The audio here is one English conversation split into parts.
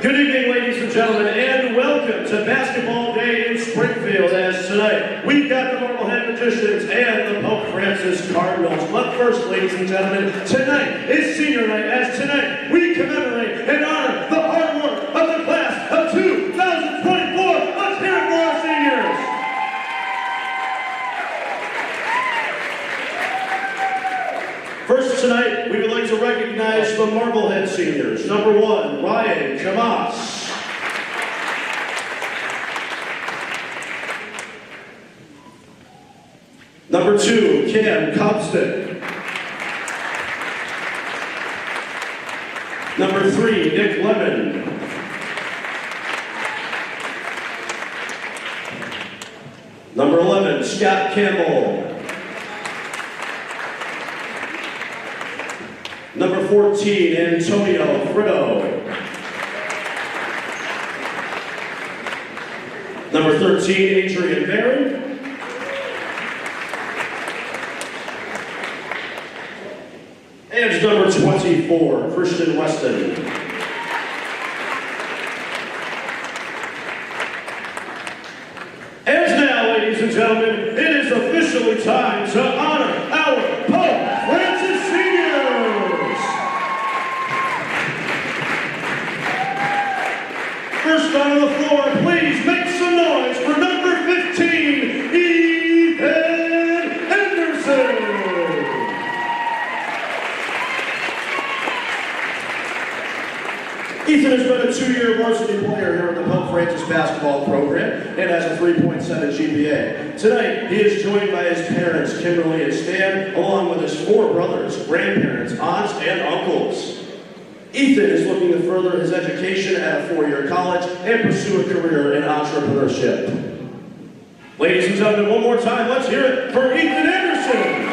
Good evening, ladies and gentlemen, and welcome to Basketball Day in Springfield. As tonight, we've got the Marblehead Magicians and the Pope Francis Cardinals. But first, ladies and gentlemen, tonight is senior night. As tonight, we commemorate and honor the hard work of the class of 2024. Let's hear it for our seniors. First tonight, we would like to recognize the Marblehead seniors. Number 1, Ryan Kamas. Number 2, Cam Cobston. Number 3, Nick Lemon. Number 11, Scott Campbell. Number 14, Antonio Fritto. Number 13, Adrian Barron. And number 24, Christian Weston. And now, ladies and gentlemen, it is officially time to honor our Pope Francis seniors. First on the floor, please make some noise for number 15, Ethan Henderson. Ethan has been a 2-year varsity player here in the Pope Francis basketball program and has a 3.7 GPA. Tonight, he is joined by his parents, Kimberly and Stan, along with his 4 brothers, grandparents, aunts, and uncles. Ethan is looking to further his education at a 4-year college and pursue a career in entrepreneurship. Ladies and gentlemen, one more time, let's hear it for Ethan Anderson.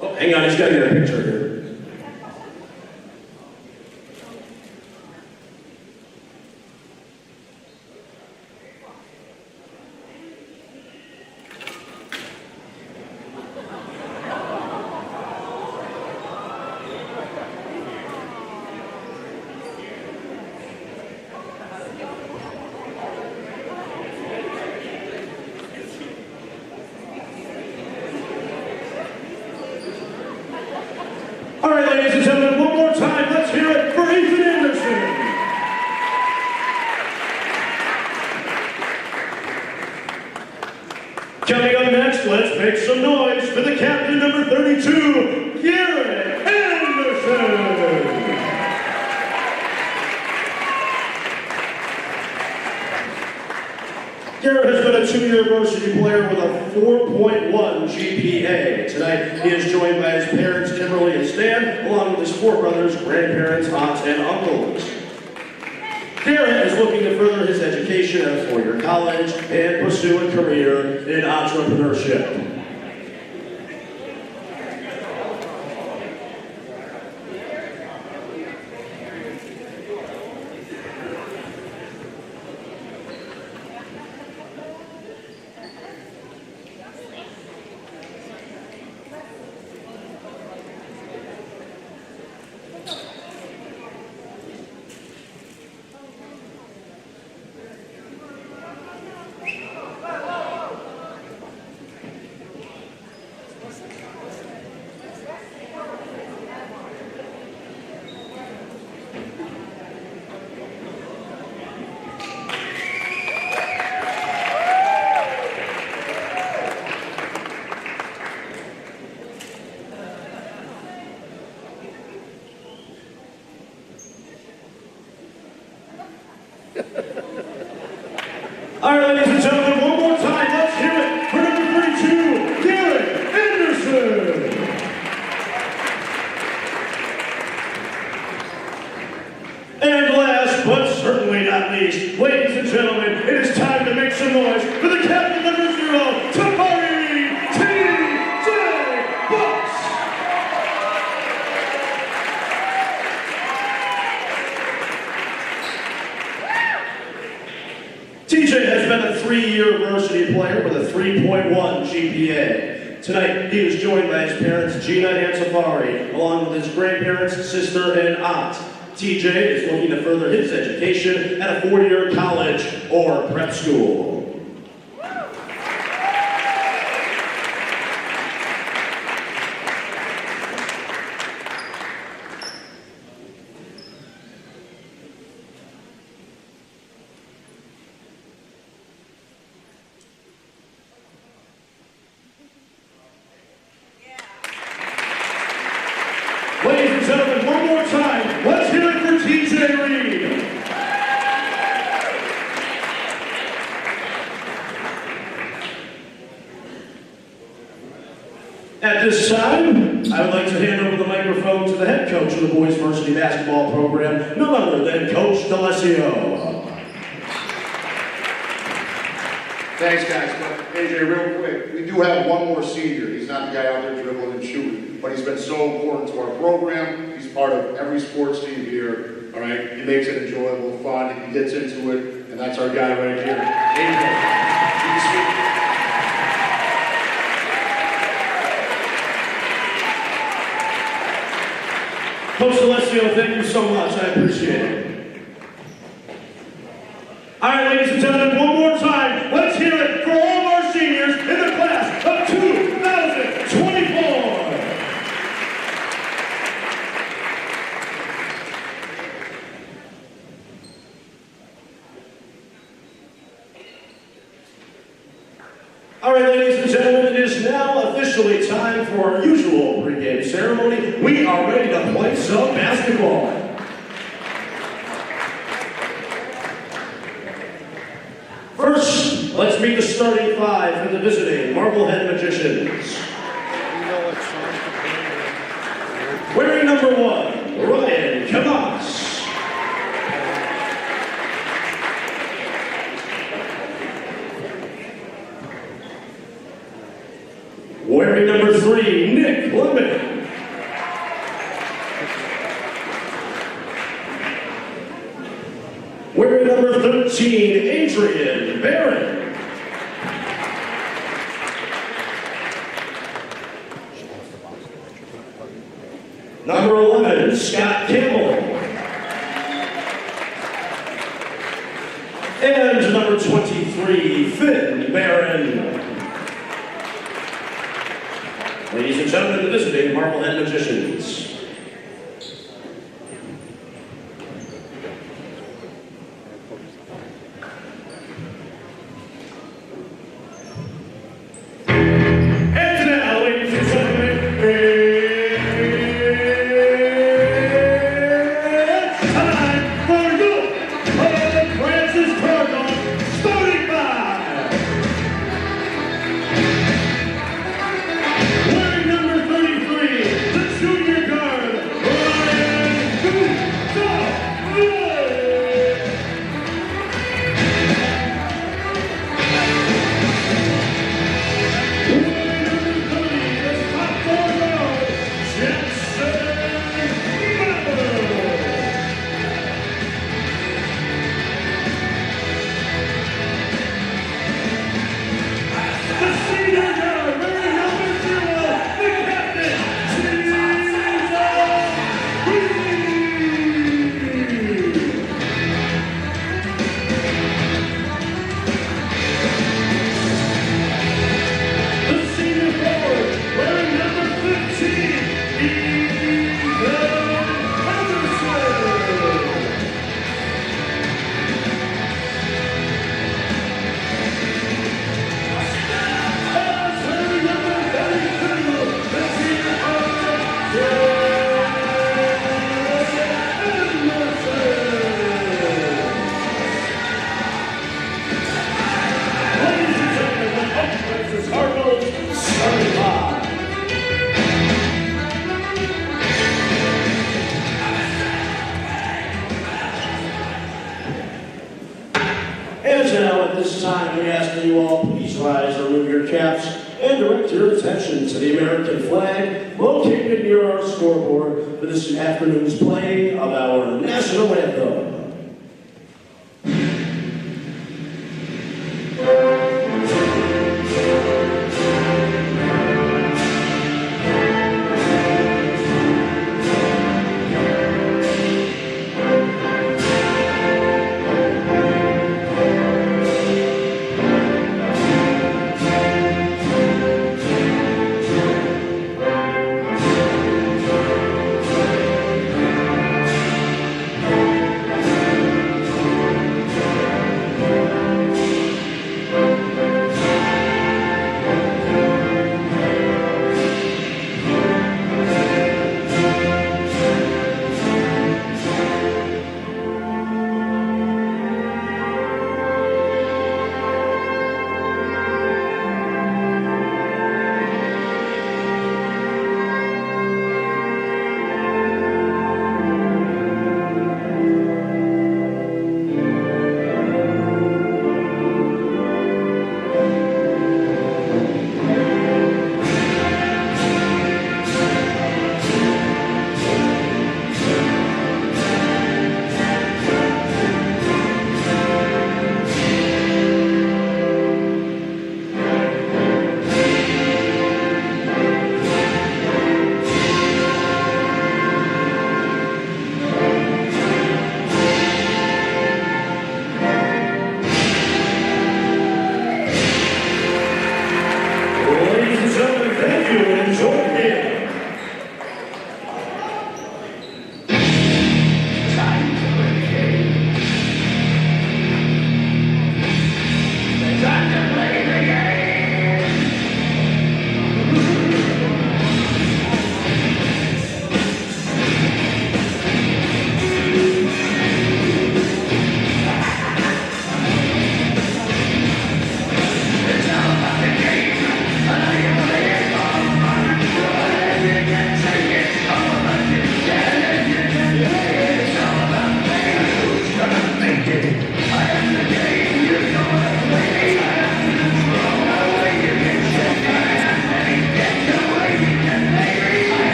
Oh, hang on, he's got to get a picture here. All right, ladies and gentlemen, one more time, let's hear it for Ethan Anderson. Coming up next, let's make some noise for the captain, number 32, Garrett Anderson. Garrett has been a 2-year varsity player with a 4.1 GPA. Tonight, he is joined by his parents, Kimberly and Stan, along with his 4 brothers, grandparents, aunts, and uncles. Garrett is looking to further his education at a 4-year college and pursue a career in entrepreneurship. All right, ladies and gentlemen, one more time, let's hear it for number 32, Garrett Anderson. And last, but certainly not least, ladies and gentlemen, it is time to make some noise for the captain, number 0, Tabari T.J. Bucks. TJ has been a 3-year varsity player with a 3.1 GPA. Tonight, he is joined by his parents, Gina and Safari, along with his grandparents, sister, and aunt. TJ is looking to further his education at a four-year college or prep school. Ladies and gentlemen, one more time, let's hear it for TJ Reed. At this time, I would like to hand over the microphone to the head coach of the boys varsity basketball program, none other than Coach D'Alessio. Thanks, guys. But AJ, real quick, we do have one more senior. He's not the guy out there dribbling and shooting, but he's been so important to our program. He's part of every sports team here. All right, he makes it enjoyable, fun. He gets into it, and that's our guy right here, AJ. Coach D'Alessio, thank you so much. I appreciate it. All right, ladies and gentlemen, one more time. Let's hear it for all of our seniors in the class of 2024. All right, ladies and gentlemen, it is now officially time for our usual pregame ceremony. We are ready to play some basketball. First, let's meet the starting five for the visiting Marblehead Magicians. Wearing number 1, Ryan Camas. Wearing number 3, Nick Lemon. Wearing number 13, Adrian Barron. Number 11, Scott Campbell. And number 23, Finn Barron. Ladies and gentlemen, the visiting Marblehead Magicians. And now, ladies and gentlemen, it's time for you, Francis Cardinals, starting five. Wearing number 33, the junior guard, Ryan Guzzo. And now at this time, we ask that you all please rise, remove your caps, and direct your attention to the American flag located near our scoreboard for this afternoon's play of our national anthem.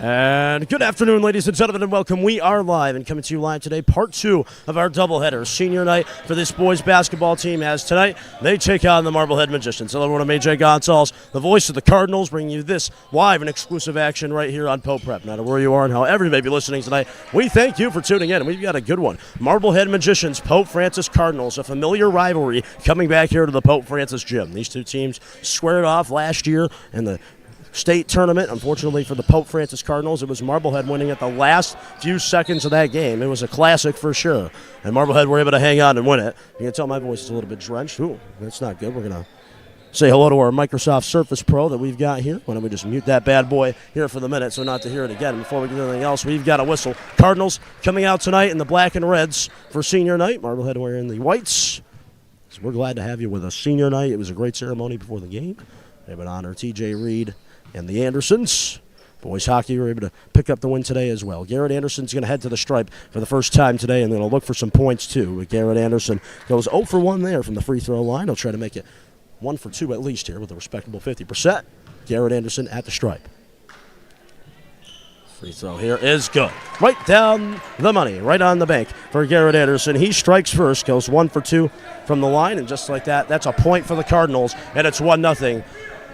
And good afternoon, ladies and gentlemen, and welcome. We are live and coming to you live today, part 2 of our doubleheader. Senior night for this boys basketball team, as tonight they take on the Marblehead Magicians. Hello, everyone. I'm AJ Gonzalez, the voice of the Cardinals, bringing you this live and exclusive action right here on Pope Prep. No matter where you are and however you may be listening tonight, we thank you for tuning in. We've got a good one. Marblehead Magicians, Pope Francis Cardinals, a familiar rivalry coming back here to the Pope Francis gym. These two teams squared off last year in the state tournament. Unfortunately for the Pope Francis Cardinals, it was Marblehead winning at the last few seconds of that game. It was a classic for sure, and Marblehead were able to hang on and win it. You can tell my voice is a little bit drenched. Ooh, that's not good. We're going to say hello to our Microsoft Surface Pro that we've got here. Why don't we just mute that bad boy here for the minute so not to hear it again. Before we do anything else, we've got a whistle. Cardinals coming out tonight in the black and reds for senior night. Marblehead wearing the whites. So we're glad to have you with us. Senior night, it was a great ceremony before the game. They would honor T.J. Reed and the Andersons. Boys hockey were able to pick up the win today as well. Garrett Anderson's going to head to the stripe for the first time today, and they're going to look for some points too. But Garrett Anderson goes 0 for 1 there from the free throw line. He'll try to make it 1 for 2 at least here with a respectable 50%. Garrett Anderson at the stripe. Free throw here is good. Right down the money, right on the bank for Garrett Anderson. He strikes first, goes 1 for 2 from the line, and just like that, that's a point for the Cardinals, and it's 1-0.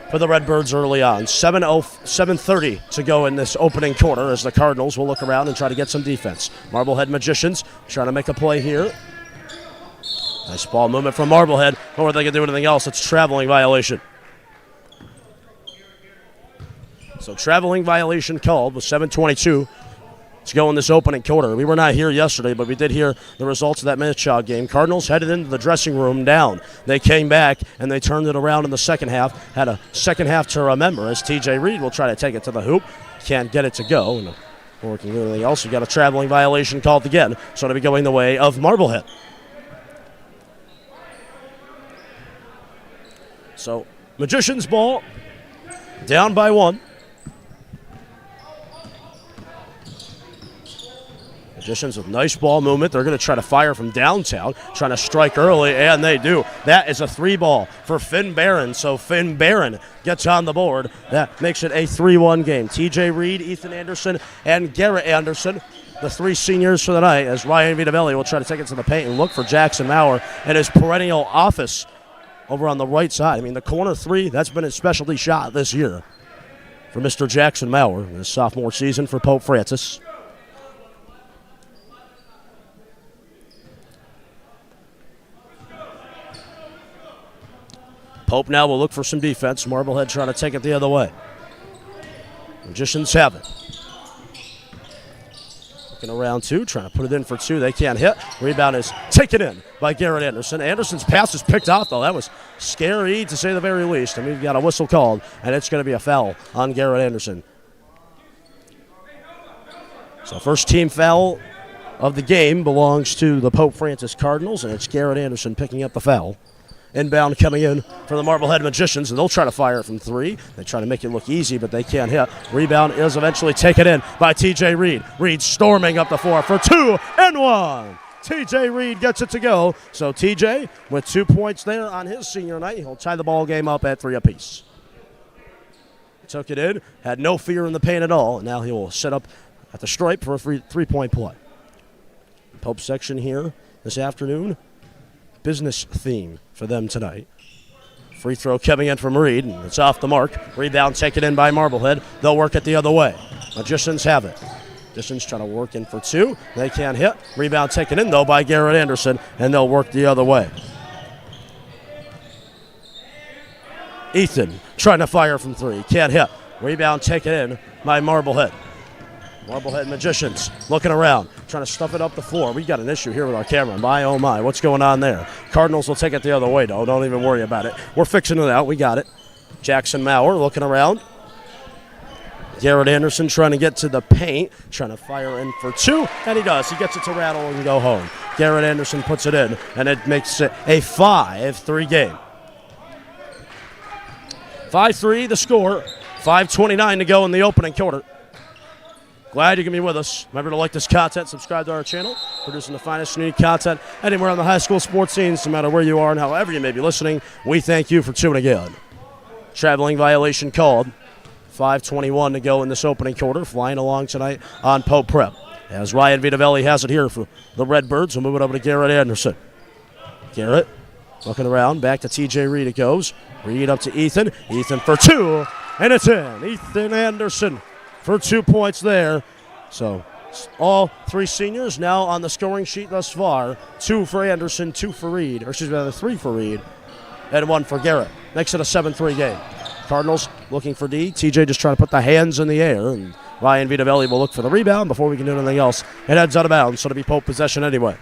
For the Redbirds early on. 7:30 to go in this opening quarter as the Cardinals will look around and try to get some defense. Marblehead Magicians trying to make a play here. Nice ball movement from Marblehead. Before they can do anything else, it's traveling violation. So traveling violation called with 7:22 to go in this opening quarter. We were not here yesterday, but we did hear the results of that MIAA game. Cardinals headed into the dressing room down. They came back, and they turned it around in the second half. Had a second half to remember as T.J. Reed will try to take it to the hoop. Can't get it to go. And before we can do anything else, we got a traveling violation called again. So it'll be going the way of Marblehead. So Magicians ball, down by 1. Magicians with nice ball movement. They're going to try to fire from downtown, trying to strike early, and they do. That is a 3 ball for Finn Barron. So Finn Barron gets on the board. That makes it a 3-1 game. T.J. Reed, Ethan Anderson, and Garrett Anderson, the 3 seniors for the night, as Ryan Vitavelli will try to take it to the paint and look for Jackson Maurer and his perennial office over on the right side. I mean, the corner 3, that's been his specialty shot this year for Mr. Jackson Maurer in his sophomore season for Pope Francis. Pope now will look for some defense. Marblehead trying to take it the other way. Magicians have it. Looking around 2, trying to put it in for 2. They can't hit. Rebound is taken in by Garrett Anderson. Anderson's pass is picked off, though. That was scary, to say the very least. And we've got a whistle called, and it's going to be a foul on Garrett Anderson. So first team foul of the game belongs to the Pope Francis Cardinals, and it's Garrett Anderson picking up the foul. Inbound coming in for the Marblehead Magicians, and they'll try to fire it from 3. They try to make it look easy, but they can't hit. Rebound is eventually taken in by T.J. Reed. Reed storming up the floor for 2 and 1. T.J. Reed gets it to go. So T.J. with 2 points there on his senior night. He'll tie the ball game up at 3 apiece. Took it in, had no fear in the paint at all, and now he will set up at the stripe for a 3-point play. Pope section here this afternoon. Business theme for them tonight. Free throw coming in from Reed, and it's off the mark. Rebound taken in by Marblehead. They'll work it the other way. Magicians have it. Magicians trying to work in for 2. They can't hit. Rebound taken in, though, by Garrett Anderson, and they'll work the other way. Ethan trying to fire from 3. Can't hit. Rebound taken in by Marblehead. Marblehead Magicians looking around, trying to stuff it up the floor. We got an issue here with our camera. My, oh my, what's going on there? Cardinals will take it the other way, though. Don't even worry about it. We're fixing it out. We got it. Jackson Maurer looking around. Garrett Anderson trying to get to the paint, trying to fire in for 2, and he does. He gets it to rattle and go home. Garrett Anderson puts it in, and it makes it a 5-3 game. 5-3 the score. 5:29 to go in the opening quarter. Glad you can be with us. Remember to like this content, subscribe to our channel. Producing the finest unique content anywhere on the high school sports scenes, no matter where you are and however you may be listening. We thank you for tuning in. Traveling violation called. 5:21 to go in this opening quarter. Flying along tonight on Pope Prep. As Ryan Vitavelli has it here for the Redbirds, we'll move it over to Garrett Anderson. Garrett looking around, back to TJ Reed it goes. Reed up to Ethan. Ethan for two, and it's in. Ethan Anderson for 2 points there. So all three seniors now on the scoring sheet thus far. 2 for Anderson, 2 for Reed, or excuse me, 3 for Reed, and 1 for Garrett. Makes it a 7-3 game. Cardinals looking for D. TJ just trying to put the hands in the air, and Ryan Vitavelli will look for the rebound before we can do anything else. It heads out of bounds, so it'll be Pope possession anyway.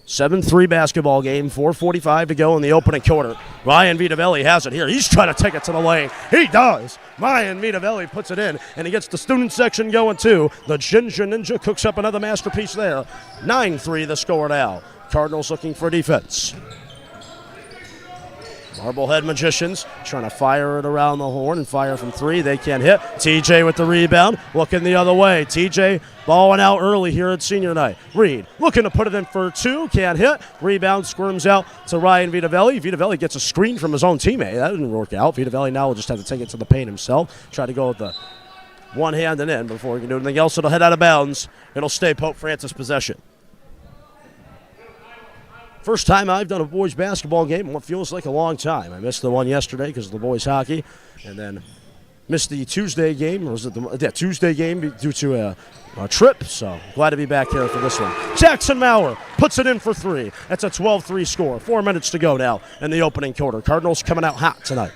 7-3 basketball game, 4:45 to go in the opening quarter. Ryan Vitavelli has it here. He's trying to take it to the lane. He does. Ryan Vitavelli puts it in, and he gets the student section going too. The Ginger Ninja cooks up another masterpiece there. 9-3 the score now. Cardinals looking for defense. Marblehead Magicians trying to fire it around the horn and fire from 3. They can't hit. TJ with the rebound, looking the other way. TJ balling out early here at senior night. Reed looking to put it in for 2. Can't hit. Rebound squirms out to Ryan Vitavelli. Vitavelli gets a screen from his own teammate. That didn't work out. Vitavelli now will just have to take it to the paint himself. Try to go with the one hand and in before he can do anything else. It'll head out of bounds. It'll stay Pope Francis possession. First time I've done a boys basketball game in what feels like a long time. I missed the one yesterday because of the boys hockey, and then missed the Tuesday game. Or was it the Tuesday game due to a trip? So glad to be back here for this one. Jackson Maurer puts it in for 3. That's a 12-3 score. 4 minutes to go now in the opening quarter. Cardinals coming out hot tonight.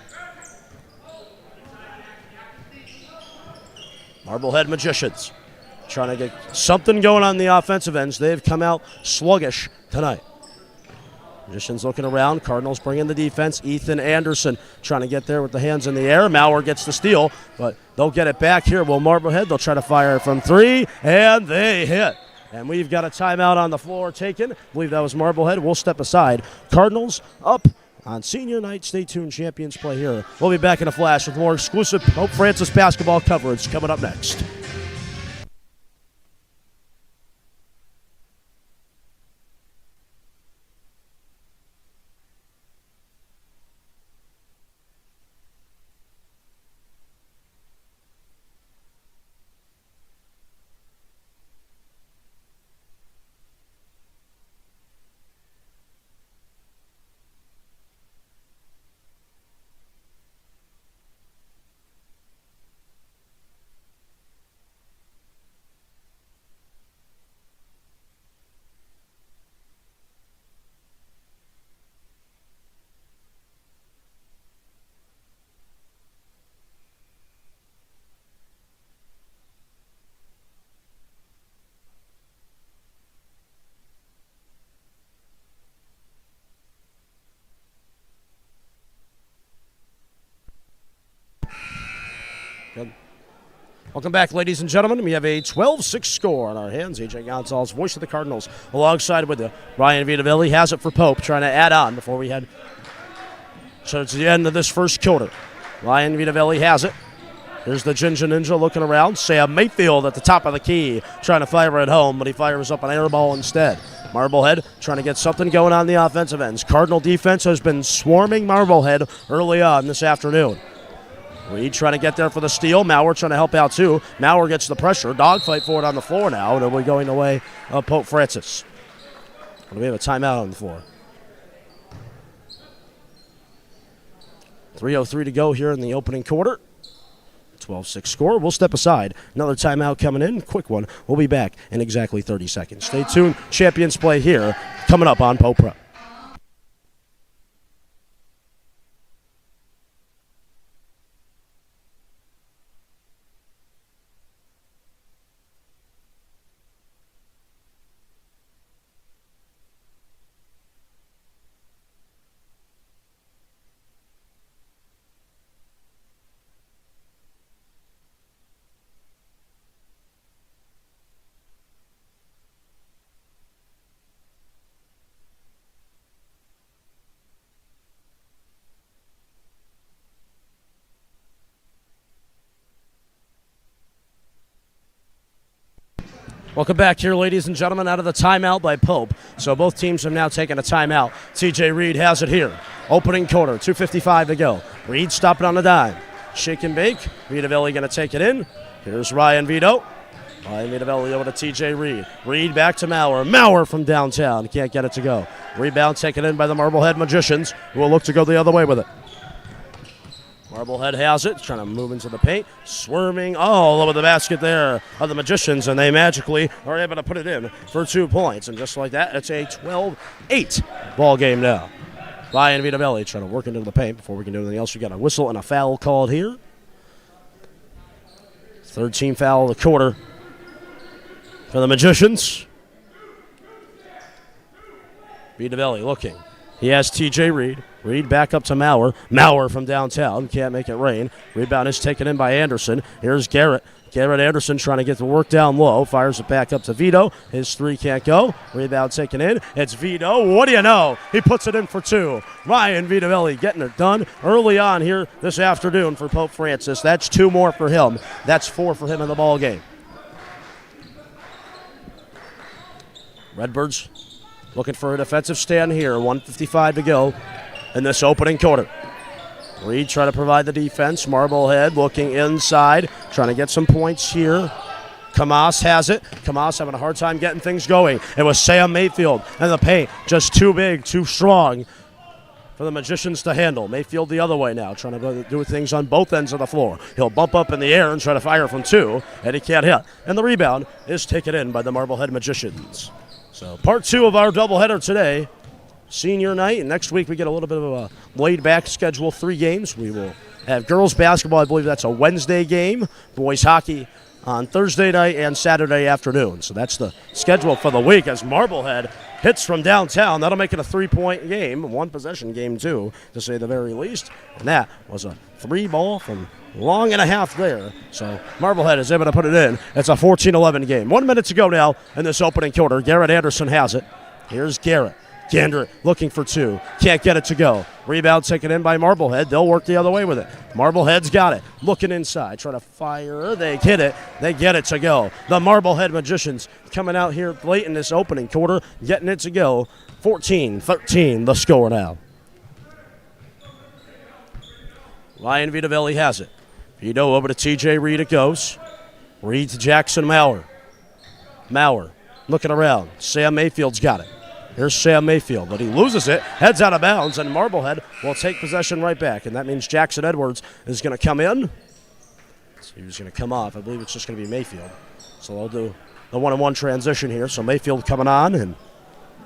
Marblehead Magicians trying to get something going on the offensive ends. They've come out sluggish tonight. Magicians looking around. Cardinals bring in the defense. Ethan Anderson trying to get there with the hands in the air. Maurer gets the steal, but they'll get it back here. Will Marblehead, they'll try to fire from 3, and they hit. And we've got a timeout on the floor taken. I believe that was Marblehead. We'll step aside. Cardinals up on senior night. Stay tuned. Champions play here. We'll be back in a flash with more exclusive Pope Francis basketball coverage coming up next. Good. Welcome back, ladies and gentlemen. We have a 12-6 score on our hands. AJ Gonzalez, voice of the Cardinals, alongside with the Ryan Vitavelli. Has it for Pope, trying to add on before we head to the end of this first quarter. Ryan Vitavelli has it. Here's the Ginger Ninja looking around. Sam Mayfield at the top of the key, trying to fire it home, but he fires up an air ball instead. Marblehead trying to get something going on the offensive ends. Cardinal defense has been swarming Marblehead early on this afternoon. Reed trying to get there for the steal. Maurer trying to help out too. Maurer gets the pressure. Dogfight for it on the floor now, and it'll be going the way of Pope Francis. We have a timeout on the floor. 3:03 to go here in the opening quarter. 12-6 score. We'll step aside. Another timeout coming in. Quick one. We'll be back in exactly 30 seconds. Stay tuned. Champions play here coming up on Pope Prep. Welcome back here, ladies and gentlemen, out of the timeout by Pope. So both teams have now taken a timeout. TJ Reed has it here. Opening quarter, 2:55 to go. Reed stopping on the dime. Shake and bake. Vitavelli going to take it in. Here's Ryan Vito. Ryan Vitavelli over to TJ Reed. Reed back to Maurer. Maurer from downtown. Can't get it to go. Rebound taken in by the Marblehead Magicians, who will look to go the other way with it. Marblehead has it, trying to move into the paint, swerving all over the basket there of the Magicians, and they magically are able to put it in for 2 points. And just like that, it's a 12-8 ball game now. Ryan Vitavelli trying to work into the paint before we can do anything else. We got a whistle and a foul called here. 13 foul of the quarter for the Magicians. Vitavelli looking. He has TJ Reed. Reed back up to Maurer. Maurer from downtown. Can't make it rain. Rebound is taken in by Anderson. Here's Garrett. Garrett Anderson trying to get the work down low. Fires it back up to Vito. His three can't go. Rebound taken in. It's Vito. What do you know? He puts it in for 2. Ryan Vitavelli getting it done early on here this afternoon for Pope Francis. That's 2 more for him. That's 4 for him in the ball game. Redbirds looking for a defensive stand here. 1:55 to go in this opening quarter. Reed trying to provide the defense. Marblehead looking inside, trying to get some points here. Kamas has it. Kamas having a hard time getting things going. It was Sam Mayfield and the paint just too big, too strong for the Magicians to handle. Mayfield the other way now, trying to do things on both ends of the floor. He'll bump up in the air and try to fire from 2, and he can't hit. And the rebound is taken in by the Marblehead Magicians. So part 2 of our doubleheader today, senior night, and next week we get a little bit of a laid-back schedule, 3 games. We will have girls basketball, I believe that's a Wednesday game, boys hockey on Thursday night and Saturday afternoon. So that's the schedule for the week as Marblehead hits from downtown. That'll make it a 3-point game, 1-possession game too, to say the very least. And that was a 3-ball from long and a half there. So Marblehead is able to put it in. It's a 14-11 game. 1 minute to go now in this opening quarter. Garrett Anderson has it. Here's Garrett. Gander looking for 2. Can't get it to go. Rebound taken in by Marblehead. They'll work the other way with it. Marblehead's got it. Looking inside. Trying to fire. They hit it. They get it to go. The Marblehead Magicians coming out here late in this opening quarter, getting it to go. 14-13 the score now. Ryan Vitavelli has it. Vito over to TJ Reed it goes. Reed to Jackson Maurer. Maurer looking around. Sam Mayfield's got it. Here's Sam Mayfield, but he loses it, heads out of bounds, and Marblehead will take possession right back. And that means Jackson Edwards is going to come in. So he's going to come off. I believe it's just going to be Mayfield. So they'll do the 1-on-1 transition here. So Mayfield coming on,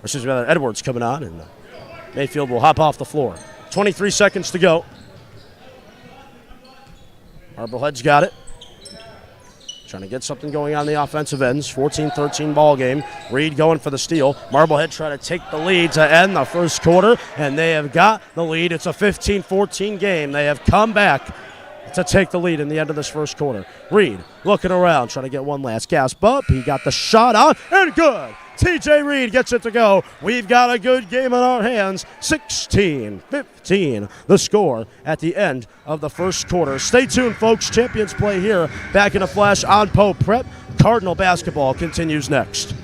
Edwards coming on, and Mayfield will hop off the floor. 23 seconds to go. Marblehead's got it. Trying to get something going on the offensive ends. 14-13 ball game. Reed going for the steal. Marblehead trying to take the lead to end the first quarter, and they have got the lead. It's a 15-14 game. They have come back to take the lead in the end of this first quarter. Reed looking around, trying to get one last gasp up. He got the shot out, and good. TJ Reed gets it to go. We've got a good game on our hands. 16-15 the score at the end of the first quarter. Stay tuned, folks. Champions play here. Back in a flash on Pope Prep. Cardinal basketball continues next.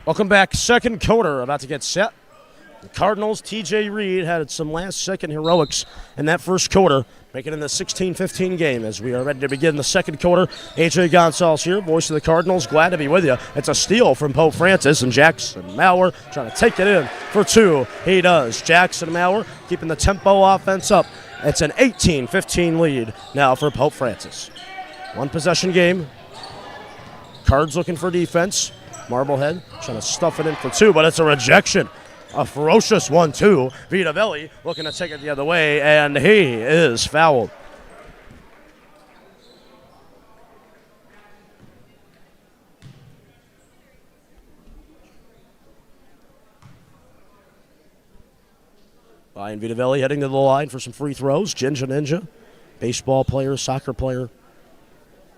Welcome back. Second quarter about to get set. The Cardinals, TJ Reed had some last-second heroics in that first quarter, making it the 16-15 game as we are ready to begin the second quarter. AJ Gonzalez here, voice of the Cardinals. Glad to be with you. It's a steal from Pope Francis, and Jackson Maurer trying to take it in for two. He does. Jackson Maurer keeping the tempo offense up. It's an 18-15 lead now for Pope Francis. One possession game. Cards looking for defense. Marblehead trying to stuff it in for two, but it's a rejection. A ferocious 1-2. Vitavelli looking to take it the other way, and he is fouled. Ryan Vitavelli heading to the line for some free throws. Ginger Ninja, baseball player, soccer player.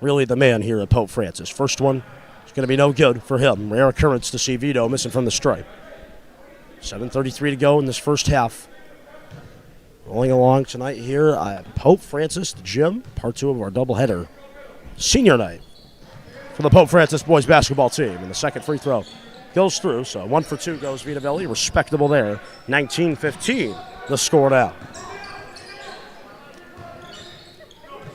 Really the man here at Pope Francis. First one is going to be no good for him. Rare occurrence to see Vito missing from the stripe. 7:33 to go in this first half. Rolling along tonight here at Pope Francis, the gym, part two of our doubleheader. Senior night for the Pope Francis boys basketball team. And the second free throw goes through, so 1 for 2 goes Vitavelli. Respectable there. 19-15 the score now.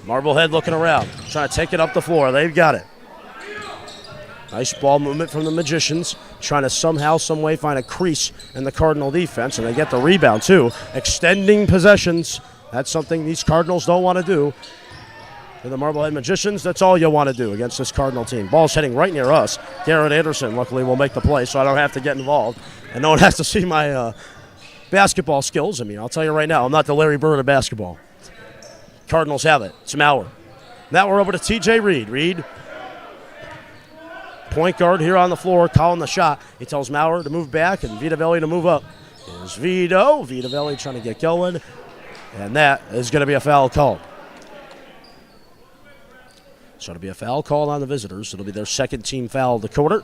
Marblehead looking around, trying to take it up the floor. They've got it. Nice ball movement from the Magicians, trying to somehow, some way find a crease in the Cardinal defense, and they get the rebound too. Extending possessions, that's something these Cardinals don't want to do. For the Marblehead Magicians, that's all you want to do against this Cardinal team. Ball's heading right near us. Garrett Anderson luckily will make the play, so I don't have to get involved. And no one has to see my basketball skills. I mean, I'll tell you right now, I'm not the Larry Bird of basketball. Cardinals have it. It's Maurer. Now we're over to TJ Reed. Reed, point guard here on the floor, calling the shot. He tells Maurer to move back and Vitavelli to move up. Here's Vito. Vitavelli trying to get going. And that is going to be a foul call. So it'll be a foul call on the visitors. It'll be their second team foul of the quarter,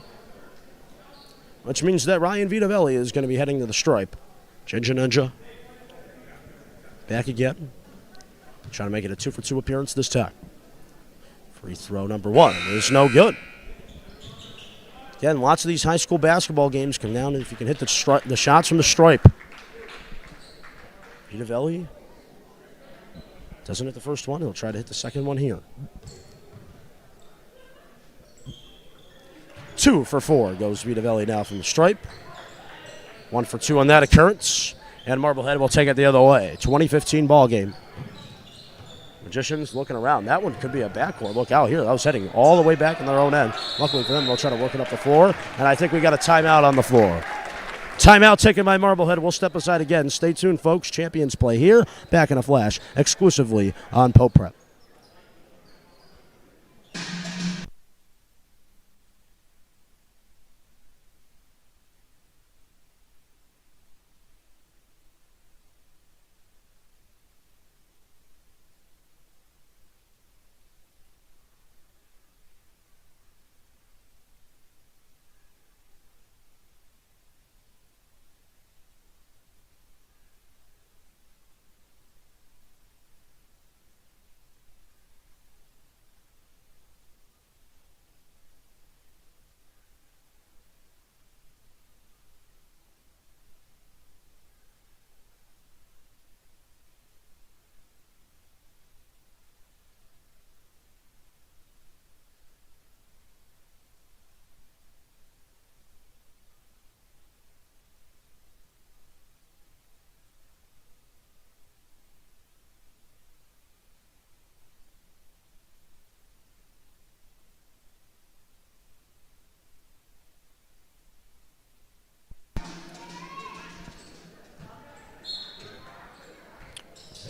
which means that Ryan Vitavelli is going to be heading to the stripe. Ginger Ninja back again. Trying to make it a 2 for 2 appearance this time. Free throw number 1 is no good. Again, lots of these high school basketball games come down to if you can hit the shots from the stripe. Vitavelli doesn't hit the first one. He'll try to hit the second one here. 2 for 4 goes Vitavelli now from the stripe. 1 for 2 on that occurrence. And Marblehead will take it the other way. 20-15 ball game. Magicians looking around. That one could be a backcourt. Look out here. That was heading all the way back in their own end. Luckily for them, they'll try to work it up the floor. And I think we got a timeout on the floor. Timeout taken by Marblehead. We'll step aside again. Stay tuned, folks. Champions play here. Back in a flash. Exclusively on Pope Prep.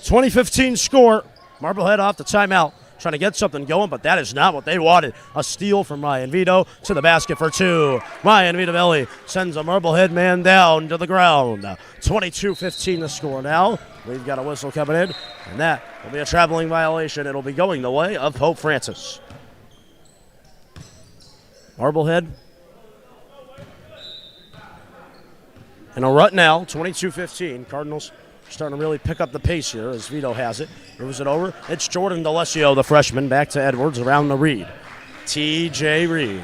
.2015 score. Marblehead off the timeout, trying to get something going, but that is not what they wanted. A steal from Ryan Vito to the basket for 2. Ryan Vitavelli sends a Marblehead man down to the ground. 22-15 the score now. We've got a whistle coming in, and that will be a traveling violation. It'll be going the way of Pope Francis. Marblehead in a rut now, 22-15. Cardinals starting to really pick up the pace here as Vito has it. Moves it over. It's Jordan D'Alessio, the freshman, back to Edwards around the Reed. TJ Reed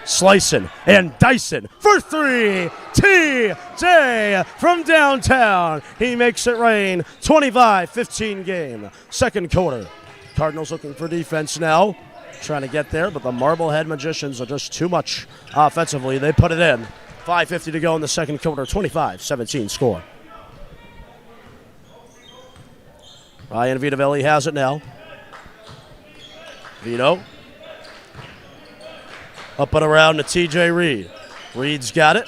Slicing and dicing for three. TJ from downtown. He makes it rain. 25-15 game. Second quarter. Cardinals looking for defense now. Trying to get there, but the Marblehead Magicians are just too much offensively. They put it in. 5:50 to go in the second quarter. 25-17 score. Ryan Vitavelli has it now. Vito. Up and around to TJ Reed. Reed's got it.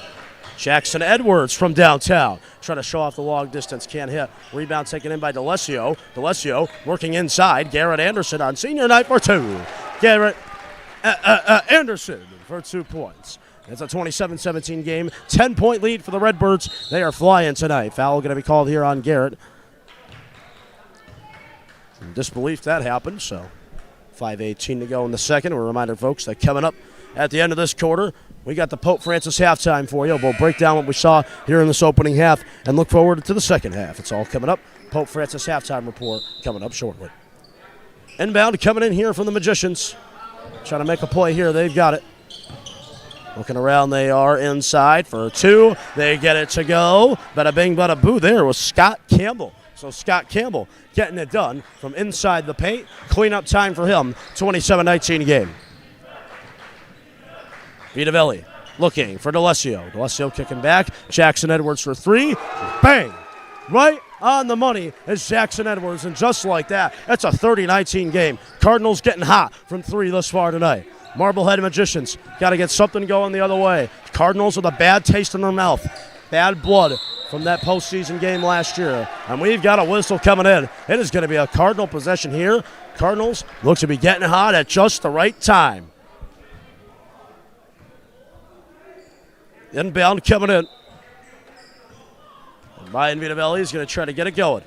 Jackson Edwards from downtown. Trying to show off the long distance. Can't hit. Rebound taken in by DeLessio. DeLessio working inside. Garrett Anderson on senior night for two. Garrett Anderson for 2 points. It's a 27-17 game. 10-point lead for the Redbirds. They are flying tonight. Foul going to be called here on Garrett. In disbelief that happened, so 5:18 to go in the second. We're reminding folks that coming up at the end of this quarter, we got the Pope Francis halftime for you. We'll break down what we saw here in this opening half and look forward to the second half. It's all coming up. Pope Francis halftime report coming up shortly. Inbound coming in here from the Magicians. Trying to make a play here. They've got it. Looking around, they are inside for two. They get it to go. Bada bing, bada boo. There was Scott Campbell. So Scott Campbell getting it done from inside the paint. Cleanup time for him. 27-19 game. Vitavelli looking for DeLessio. DeLessio kicking back. Jackson Edwards for three. Bang! Right on the money is Jackson Edwards. And just like that, it's a 30-19 game. Cardinals getting hot from three thus far tonight. Marblehead Magicians got to get something going the other way. Cardinals with a bad taste in their mouth. Bad blood from that postseason game last year. And we've got a whistle coming in. It is going to be a Cardinal possession here. Cardinals look to be getting hot at just the right time. Inbound coming in. And Ryan Vitavelli is going to try to get it going.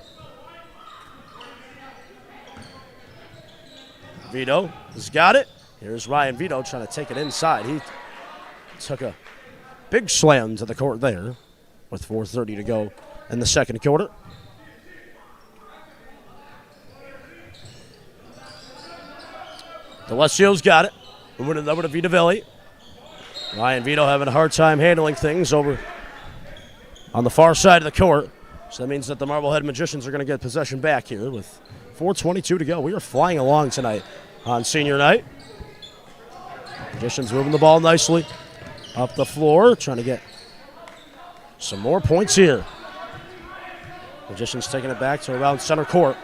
Vito has got it. Here's Ryan Vito trying to take it inside. He took a big slam to the court there with 4:30 to go in the second quarter. DeLessio's got it. Moving it over to Vitavelli. Ryan Vito having a hard time handling things over on the far side of the court. So that means that the Marblehead Magicians are going to get possession back here with 4:22 to go. We are flying along tonight on senior night. Magicians moving the ball nicely up the floor, trying to get some more points here. Magicians taking it back to around center court.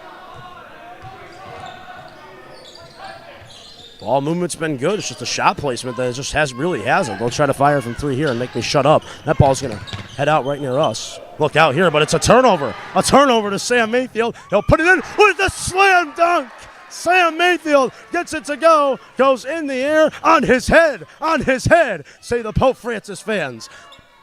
Ball movement's been good. It's just a shot placement that just really hasn't. They'll try to fire from three here and make me shut up. That ball's going to head out right near us. Look out here, but it's a turnover. A turnover to Sam Mayfield. He'll put it in with the slam dunk. Sam Mayfield gets it to go. Goes in the air on his head. On his head, say the Pope Francis fans.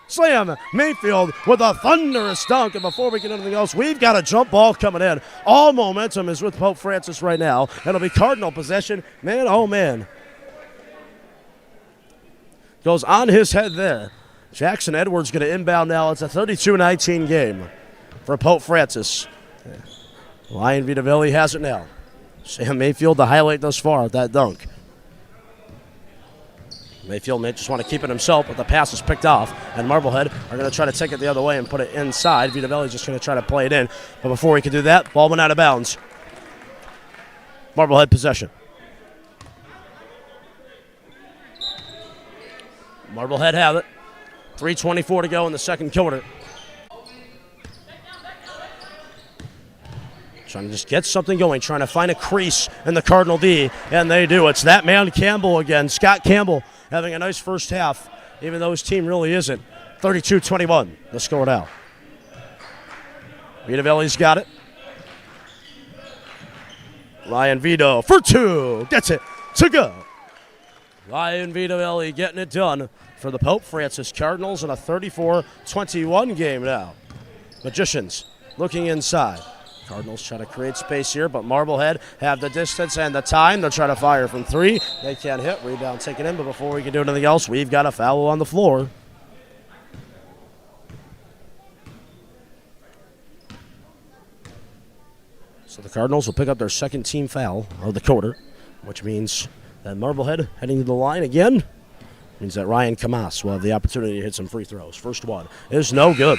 Slam Mayfield with a thunderous dunk. And before we get anything else, we've got a jump ball coming in. All momentum is with Pope Francis right now. It'll be Cardinal possession. Man, oh man. Goes on his head there. Jackson Edwards going to inbound now. It's a 32-19 game for Pope Francis. Ryan Vitavelli has it now. Sam Mayfield, the highlight thus far of that dunk. Mayfield may just want to keep it himself, but the pass is picked off, and Marblehead are going to try to take it the other way and put it inside. Vitavelli's just going to try to play it in, but before he can do that, ball went out of bounds. Marblehead possession. Marblehead have it. 3:24 to go in the second quarter. Trying to just get something going, trying to find a crease in the Cardinal D, and they do. It's that man Campbell again, Scott Campbell, having a nice first half, even though his team really isn't. 32-21, the score now. Vitavelli's got it. Ryan Vito for two, gets it to go. Ryan Vitavelli getting it done for the Pope Francis Cardinals in a 34-21 game now. Magicians looking inside. Cardinals trying to create space here, but Marblehead have the distance and the time. They'll try to fire from three. They can't hit. Rebound taken in, but before we can do anything else, we've got a foul on the floor. So the Cardinals will pick up their second team foul of the quarter, which means that Marblehead heading to the line again. Means that Ryan Kamas will have the opportunity to hit some free throws. First one is no good.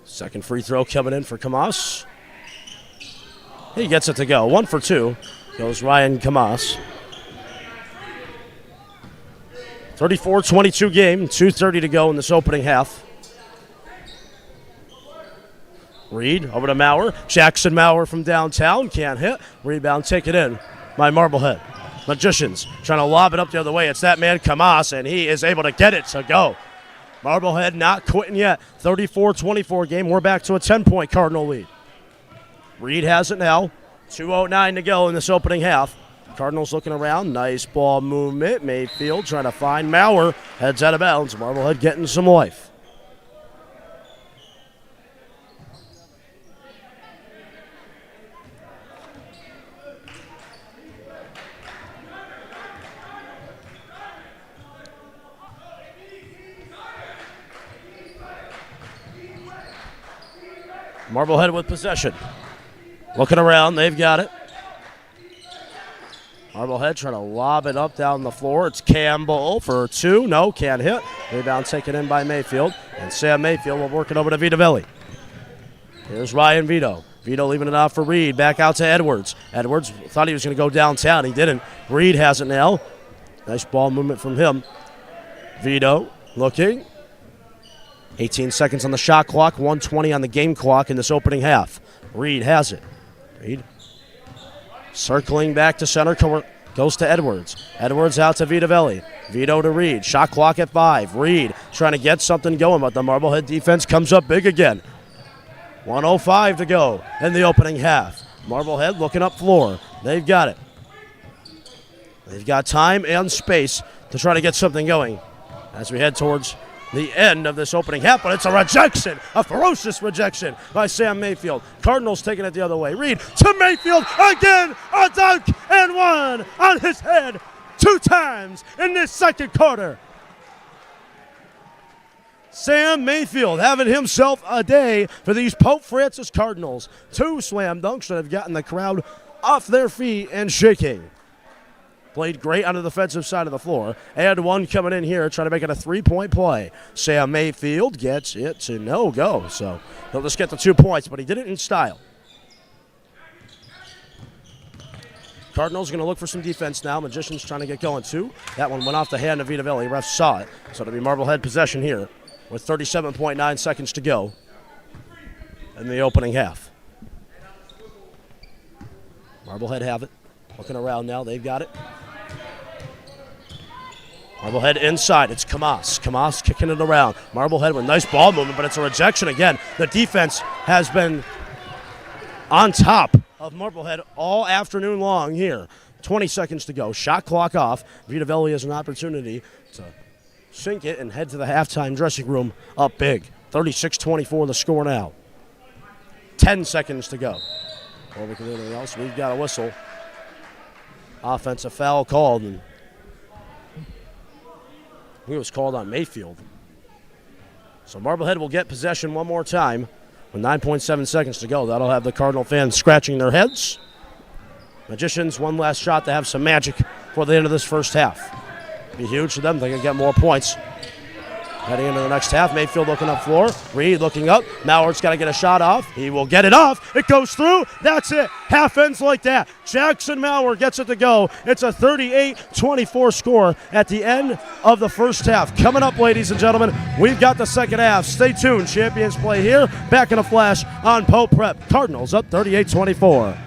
Second free throw coming in for Kamas. He gets it to go. 1 for 2 goes Ryan Kamas. 34-22 game, 2:30 to go in this opening half. Reed over to Maurer. Jackson Maurer from downtown. Can't hit. Rebound taken in by Marblehead. Magicians trying to lob it up the other way. It's that man Kamas, and he is able to get it to go. Marblehead not quitting yet. 34-24 game. We're back to a 10-point Cardinal lead. Reed has it now. 2:09 to go in this opening half. Cardinals looking around. Nice ball movement. Mayfield trying to find Maurer. Heads out of bounds. Marblehead getting some life. Marblehead with possession. Looking around, they've got it. Marblehead trying to lob it up down the floor. It's Campbell for 2. No, can't hit. Rebound taken in by Mayfield. And Sam Mayfield will work it over to Vitavelli. Here's Ryan Vito. Vito leaving it off for Reed. Back out to Edwards. Edwards thought he was going to go downtown. He didn't. Reed has it now. Nice ball movement from him. Vito looking. 18 seconds on the shot clock, 1:20 on the game clock in this opening half. Reed has it. Reed circling back to center, goes to Edwards. Edwards out to Vitavelli. Vito to Reed. Shot clock at 5. Reed trying to get something going, but the Marblehead defense comes up big again. 1:05 to go in the opening half. Marblehead looking up floor. They've got it. They've got time and space to try to get something going as we head towards the end of this opening half, but it's a rejection, a ferocious rejection by Sam Mayfield. Cardinals taking it the other way. Reed to Mayfield again, a dunk and one on his head 2 times in this second quarter. Sam Mayfield having himself a day for these Pope Francis Cardinals. 2 slam dunks that have gotten the crowd off their feet and shaking. Played great on the defensive side of the floor. And one coming in here trying to make it a 3-point play. Sam Mayfield gets it to no go. So he'll just get the 2 points, but he did it in style. Cardinals going to look for some defense now. Magicians trying to get going too. That one went off the hand of Vitavelli. Ref saw it. So it'll be Marblehead possession here with 37.9 seconds to go in the opening half. Marblehead have it. Looking around now. They've got it. Marblehead inside. It's Kamas. Kamas kicking it around. Marblehead with nice ball movement, but it's a rejection again. The defense has been on top of Marblehead all afternoon long here. 20 seconds to go. Shot clock off. Vitavelli has an opportunity to sink it and head to the halftime dressing room up big. 36-24 the score now. 10 seconds to go. Before we can do anything else, we've got a whistle. Offensive foul called, and he was called on Mayfield. So Marblehead will get possession one more time with 9.7 seconds to go. That'll have the Cardinal fans scratching their heads. Magicians, one last shot to have some magic for the end of this first half. Be huge for them. They can get more points. Heading into the next half, Mayfield looking up floor. Reed looking up. Mauer's got to get a shot off. He will get it off. It goes through. That's it. Half ends like that. Jackson Maurer gets it to go. It's a 38-24 score at the end of the first half. Coming up, ladies and gentlemen, we've got the second half. Stay tuned. Champions play here. Back in a flash on Pope Prep. Cardinals up 38-24.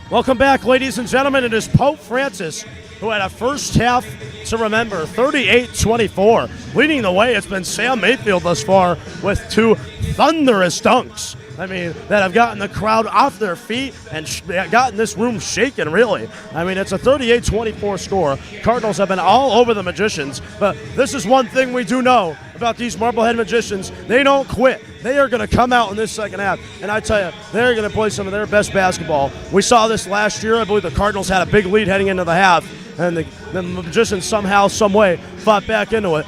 Welcome back, ladies and gentlemen. It is Pope Francis who had a first half to remember, 38-24. Leading the way, it's been Sam Mayfield thus far with 2 thunderous dunks. I mean, that have gotten the crowd off their feet and gotten this room shaking, really. I mean, it's a 38-24 score. Cardinals have been all over the Magicians, but this is one thing we do know about these Marblehead Magicians. They don't quit. They are going to come out in this second half, and I tell you, they're going to play some of their best basketball. We saw this last year. I believe the Cardinals had a big lead heading into the half, and the Magicians somehow, some way, fought back into it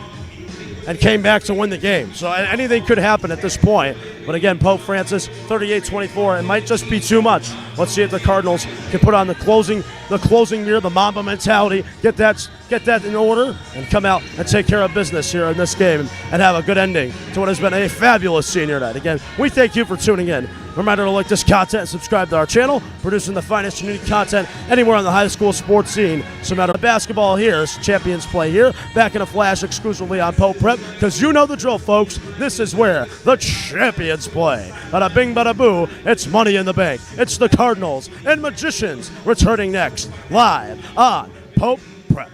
and came back to win the game. So anything could happen at this point. But again, Pope Francis, 38-24. It might just be too much. Let's see if the Cardinals can put on the closing mirror, the Mamba mentality, get that in order, and come out and take care of business here in this game and have a good ending to what has been a fabulous senior night. Again, we thank you for tuning in. Remember to like this content and subscribe to our channel, producing the finest unique content anywhere on the high school sports scene. So no matter the basketball here, champions play here, back in a flash exclusively on Pope Prep, because you know the drill, folks. This is where the champions play. Bada bing, bada boo, it's Money in the Bank. It's the Cardinals and Magicians returning next, live on Pope Prep.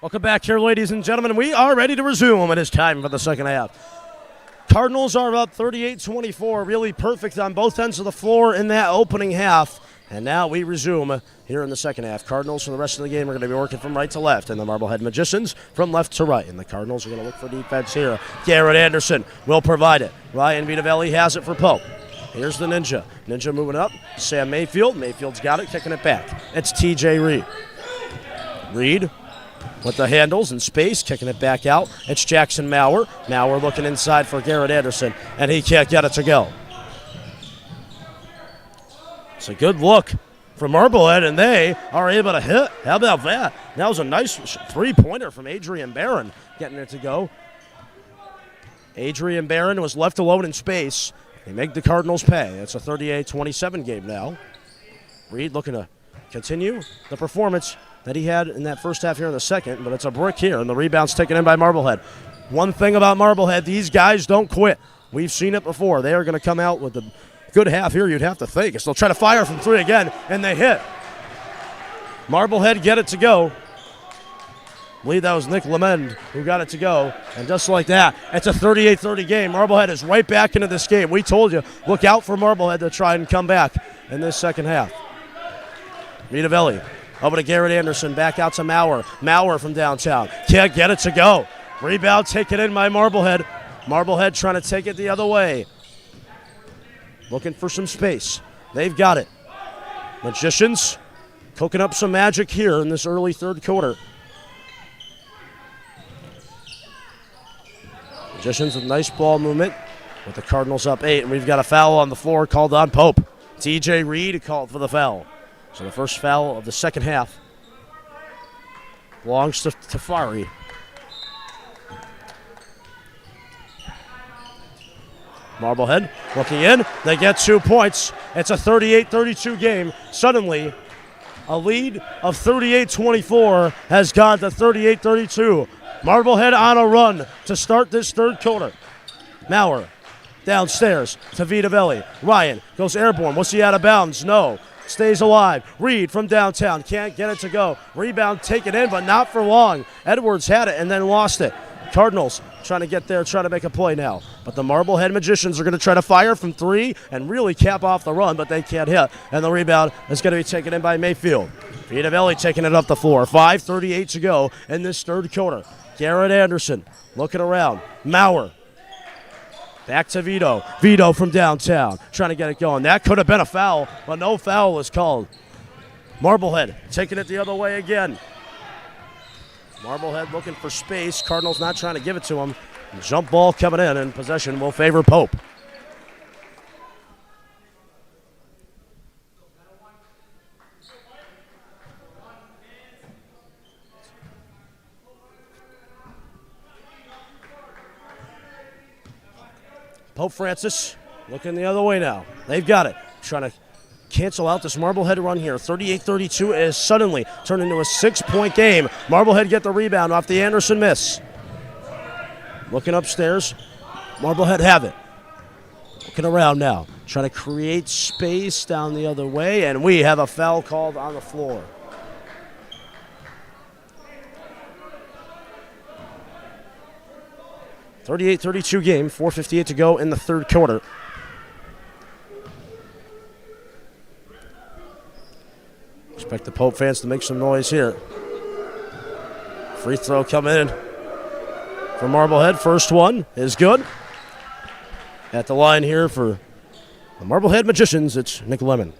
Welcome back here, ladies and gentlemen. We are ready to resume. It is time for the second half. Cardinals are up 38-24, really perfect on both ends of the floor in that opening half. And now we resume here in the second half. Cardinals for the rest of the game are going to be working from right to left, and the Marblehead Magicians from left to right. And the Cardinals are going to look for defense here. Garrett Anderson will provide it. Ryan Vitavelli has it for Pope. Here's the Ninja. Ninja moving up. Sam Mayfield. Mayfield's got it, kicking it back. It's TJ Reed. Reed with the handles and space, kicking it back out. It's Jackson Maurer. Maurer looking inside for Garrett Anderson, and he can't get it to go. It's a good look from Marblehead, and they are able to hit. How about that? That was a nice three-pointer from Adrian Barron, getting it to go. Adrian Barron was left alone in space. They make the Cardinals pay. It's a 38-27 game now. Reed looking to continue the performance that he had in that first half here in the second, but it's a brick here, and the rebound's taken in by Marblehead. One thing about Marblehead, these guys don't quit. We've seen it before. They are going to come out with a good half here, you'd have to think. They'll try to fire from three again, and they hit. Marblehead get it to go. I believe that was Nick Lemend who got it to go. And just like that, it's a 38-30 game. Marblehead is right back into this game. We told you, look out for Marblehead to try and come back in this second half. Vitavelli over to Garrett Anderson, back out to Maurer. Maurer from downtown. Can't get it to go. Rebound taken in by Marblehead. Marblehead trying to take it the other way. Looking for some space. They've got it. Magicians cooking up some magic here in this early third quarter. Magicians with nice ball movement with the Cardinals up 8, and we've got a foul on the floor called on Pope. TJ Reed called for the foul. So the first foul of the second half belongs to Tafari. Marblehead looking in. They get 2 points. It's a 38-32 game. Suddenly, a lead of 38-24 has gone to 38-32. Marblehead on a run to start this third quarter. Maurer downstairs to Vitavelli. Ryan goes airborne. Was he out of bounds? No. Stays alive. Reed from downtown. Can't get it to go. Rebound taken in, but not for long. Edwards had it and then lost it. Cardinals trying to get there, trying to make a play now. But the Marblehead Magicians are going to try to fire from three and really cap off the run, but they can't hit. And the rebound is going to be taken in by Mayfield. Vitavelli taking it up the floor. 5:38 to go in this third quarter. Garrett Anderson looking around. Maurer. Back to Vito. Vito from downtown trying to get it going. That could have been a foul, but no foul is called. Marblehead taking it the other way again. Marblehead looking for space. Cardinals not trying to give it to him. Jump ball coming in, and possession will favor Pope. Pope Francis looking the other way now. They've got it. Trying to cancel out this Marblehead run here. 38-32 is suddenly turned into a 6-point game. Marblehead get the rebound off the Anderson miss. Looking upstairs. Marblehead have it. Looking around now. Trying to create space down the other way, and we have a foul called on the floor. .38-32 game, 4:58 to go in the third quarter. Expect the Pope fans to make some noise here. Free throw coming in for Marblehead. First one is good. At the line here for the Marblehead Magicians, it's Nick Lemon.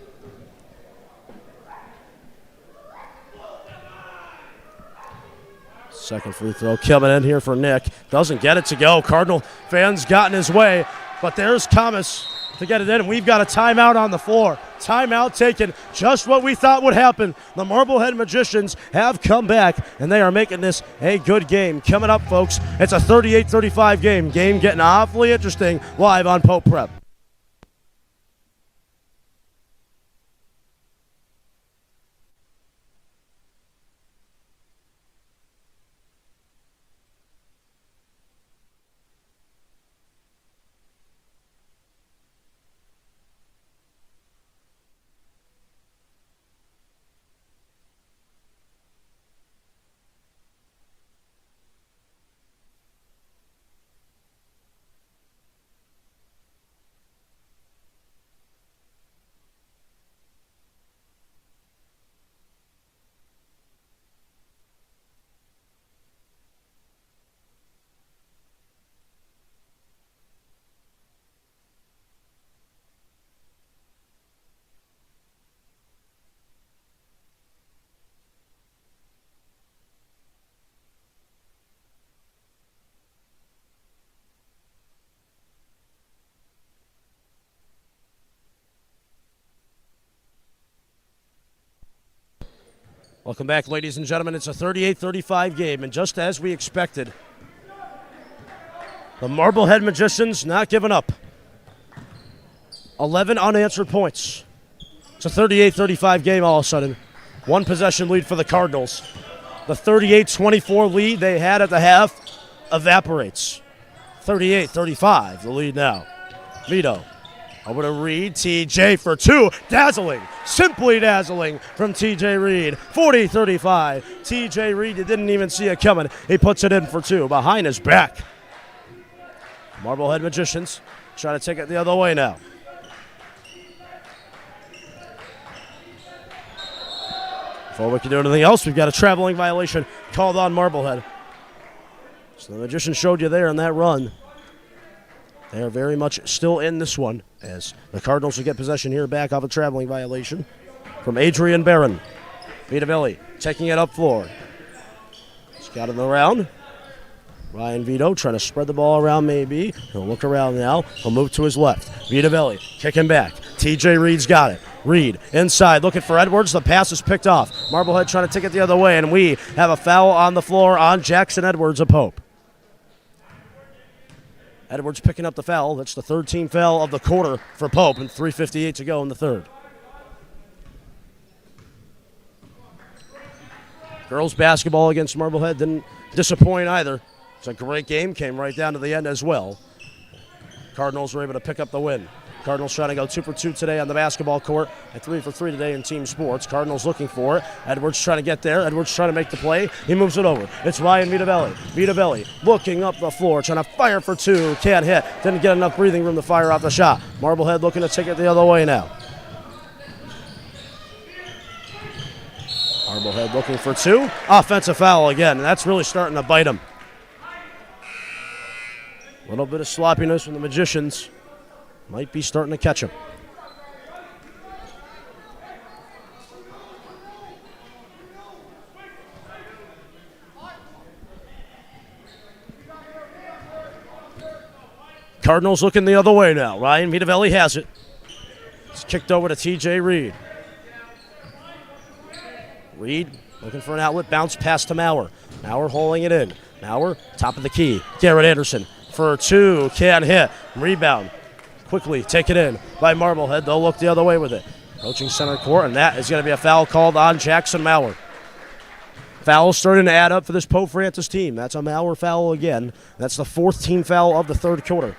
Second free throw coming in here for Nick. Doesn't get it to go. Cardinal fans got in his way, but there's Thomas to get it in, and we've got a timeout on the floor. Timeout taken, just what we thought would happen. The Marblehead Magicians have come back, and they are making this a good game. Coming up, folks, it's a 38-35 game. Game getting awfully interesting live on Pope Prep. Welcome back, ladies and gentlemen. It's a 38-35 game, and just as we expected, the Marblehead Magicians not giving up. 11 unanswered points. It's a 38-35 game all of a sudden. One possession lead for the Cardinals. The 38-24 lead they had at the half evaporates. 38-35, the lead now. Vito over to Reed. TJ for two. Dazzling. Simply dazzling from TJ Reed. 40-35. TJ Reed, you didn't even see it coming. He puts it in for two. Behind his back. Marblehead Magicians trying to take it the other way now. Before we can do anything else, we've got a traveling violation called on Marblehead. So the Magicians showed you there in that run. They are very much still in this one as the Cardinals will get possession here back off a traveling violation from Adrian Barron. Vitavelli taking it up floor. He's got it around. Ryan Vito trying to spread the ball around maybe. He'll look around now. He'll move to his left. Vitavelli kicking back. TJ Reed's got it. Reed inside looking for Edwards. The pass is picked off. Marblehead trying to take it the other way, and we have a foul on the floor on Jackson Edwards of Pope. Edwards picking up the foul. That's the third team foul of the quarter for Pope, and 3:58 to go in the third. Girls basketball against Marblehead didn't disappoint either. It's a great game. Came right down to the end as well. Cardinals were able to pick up the win. Cardinals trying to go 2 for 2 today on the basketball court and 3 for 3 today in team sports. Cardinals looking for it. Edwards trying to get there. Edwards trying to make the play. He moves it over. It's Ryan Vitavelli. Vitavelli looking up the floor, trying to fire for two. Can't hit. Didn't get enough breathing room to fire off the shot. Marblehead looking to take it the other way now. Marblehead looking for two. Offensive foul again. And that's really starting to bite him. A little bit of sloppiness from the Magicians. Might be starting to catch him. Cardinals looking the other way now. Ryan Vitavelli has it. It's kicked over to TJ Reed. Reed looking for an outlet. Bounce pass to Maurer. Maurer holding it in. Maurer, top of the key. Garrett Anderson for two. Can't hit. Rebound. Quickly take it in by Marblehead. They'll look the other way with it. Approaching center court, and that is going to be a foul called on Jackson Maurer. Foul starting to add up for this Pope Francis team. That's a Maurer foul again. That's the fourth team foul of the third quarter.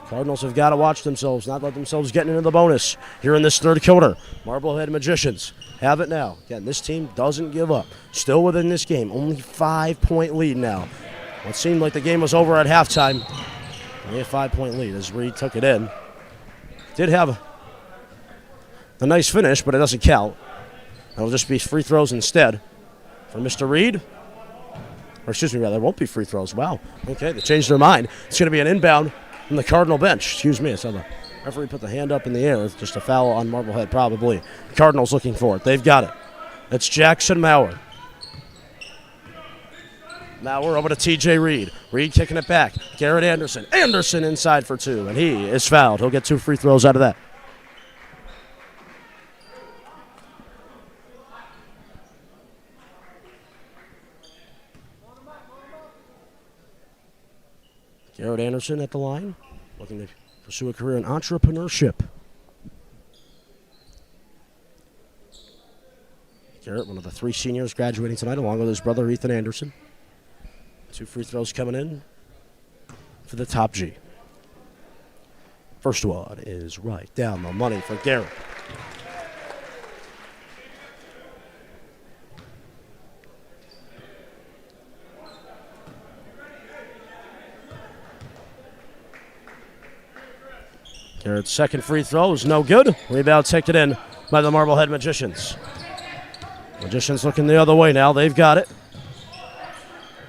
Cardinals have got to watch themselves, not let themselves get into the bonus here in this third quarter. Marblehead Magicians have it now. Again, this team doesn't give up. Still within this game, only 5-point lead now. It seemed like the game was over at halftime. Only a 5-point lead as Reed took it in. Did have a nice finish, but it doesn't count. It'll just be free throws instead for Mr. Reed. Or excuse me, rather, it won't be free throws. Wow. Okay, they changed their mind. It's going to be an inbound from the Cardinal bench. Excuse me, I saw the referee put the hand up in the air. It's just a foul on Marblehead, probably. Cardinals looking for it. They've got it. It's Jackson Maurer. Now we're over to TJ Reed. Reed kicking it back. Garrett Anderson. Anderson inside for two, and he is fouled. He'll get 2 free throws out of that. Garrett Anderson at the line, looking to pursue a career in entrepreneurship. Garrett, one of the 3 seniors graduating tonight, along with his brother Ethan Anderson. 2 free throws coming in for the top G. First one is right down the money for Garrett. Garrett's second free throw is no good. Rebound taken in by the Marblehead Magicians. Magicians looking the other way now. They've got it.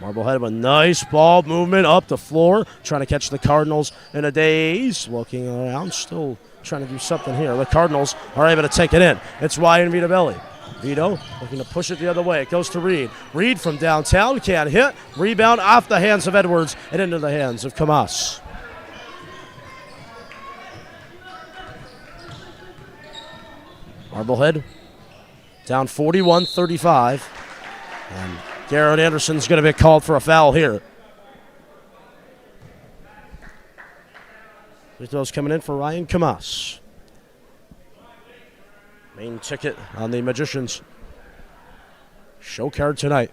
Marblehead with a nice ball movement up the floor, trying to catch the Cardinals in a daze. Looking around, still trying to do something here. The Cardinals are able to take it in. It's Ryan Vitavelli. Vito looking to push it the other way. It goes to Reed. Reed from downtown can't hit. Rebound off the hands of Edwards and into the hands of Kamas. Marblehead Down 41-35. And Garrett Anderson's going to be called for a foul here. Free throws coming in for Ryan Kamas. Main ticket on the Magicians show card tonight.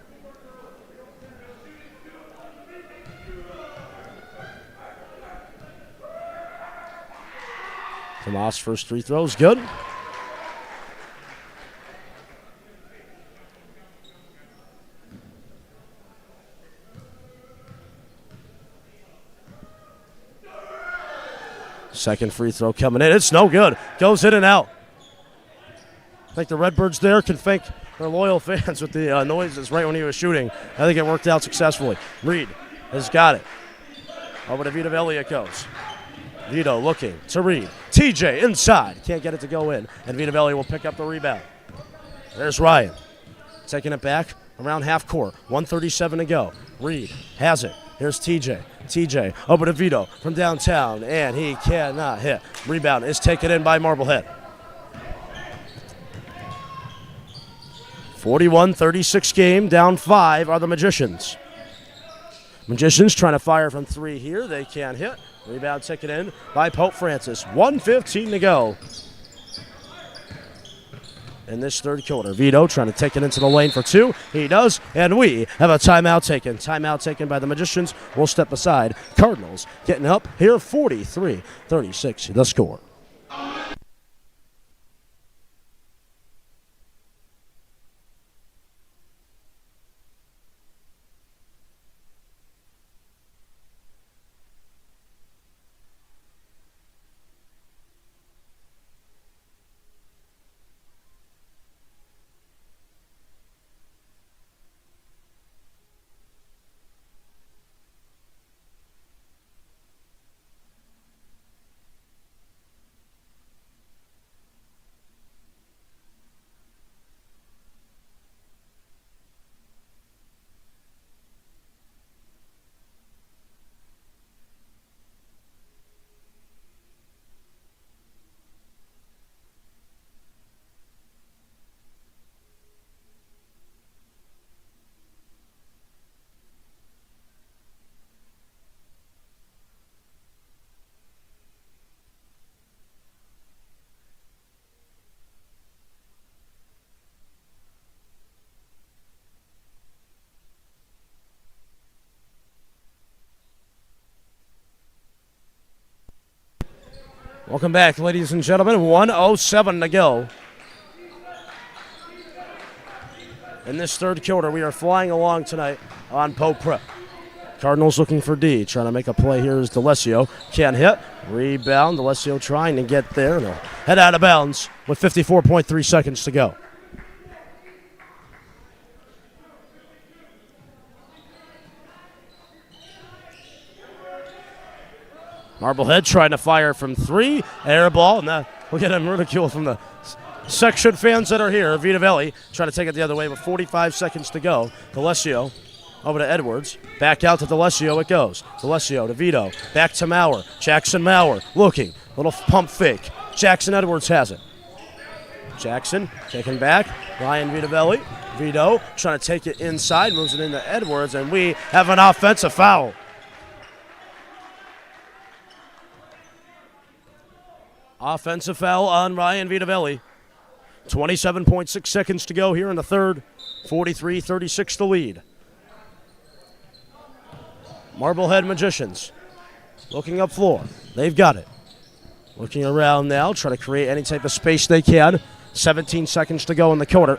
Kamas first free throws, good. Second free throw coming in. It's no good. Goes in and out. I think the Redbirds there can thank their loyal fans with the noises right when he was shooting. I think it worked out successfully. Reed has got it. Over to Vita Veli it goes. Vito looking to Reed. TJ inside. Can't get it to go in. And Vita Veli will pick up the rebound. There's Ryan. Taking it back around half court. 1:37 to go. Reed has it. Here's TJ. TJ over to Vito from downtown, and he cannot hit. Rebound is taken in by Marblehead. 41-36 game, down 5 are the Magicians. Magicians trying to fire from 3 here. They can't hit. Rebound taken in by Pope Francis. 1:15 to go in this third quarter. Vito trying to take it into the lane for 2. He does, and we have a timeout taken. Timeout taken by the Magicians. We'll step aside. Cardinals getting up here 43-36 the score. Welcome back, ladies and gentlemen. 1:07 to go. In this third quarter, we are flying along tonight on Pope Prep. Cardinals looking for D. Trying to make a play here is DeLessio. Can't hit. Rebound. DeLessio trying to get there. No. Head out of bounds with 54.3 seconds to go. Marblehead trying to fire from 3. Air ball. And we'll get him ridiculed from the section fans that are here. Vita Veli trying to take it the other way with 45 seconds to go. DeLessio over to Edwards. Back out to DeLessio it goes. DeLessio to Vito. Back to Maurer. Jackson Maurer looking. Little pump fake. Jackson Edwards has it. Jackson taking back. Ryan Vita Veli. Vito trying to take it inside. Moves it into Edwards. And we have an offensive foul. Offensive foul on Ryan Vita Veli. 27.6 seconds to go here in the third. 43-36 the lead. Marblehead Magicians looking up floor. They've got it. Looking around now, trying to create any type of space they can. 17 seconds to go in the quarter.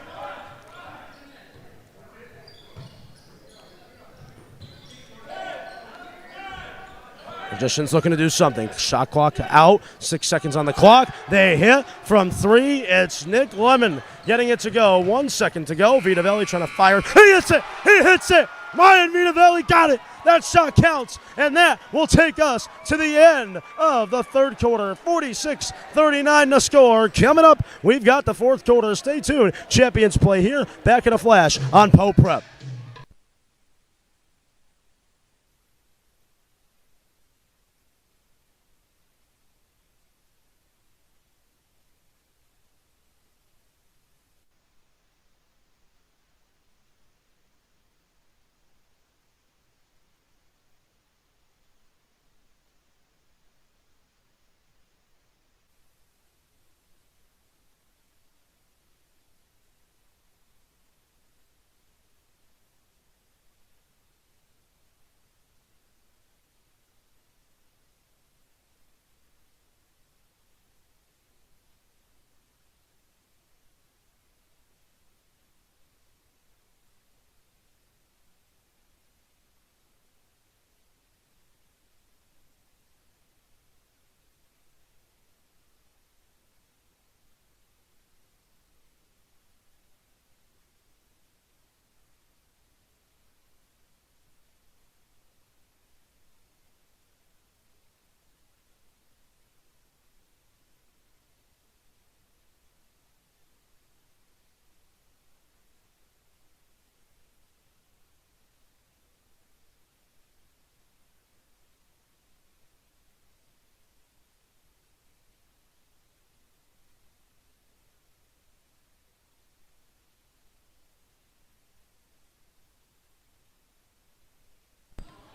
Magicians looking to do something. Shot clock out. 6 seconds on the clock. They hit from 3. It's Nick Lemon getting it to go. 1 second to go. Vita Veli trying to fire. He hits it. He hits it. Ryan Vita Veli got it. That shot counts, and that will take us to the end of the third quarter. 46-39 to score. Coming up, we've got the fourth quarter. Stay tuned. Champions play here. Back in a flash on Pope Prep.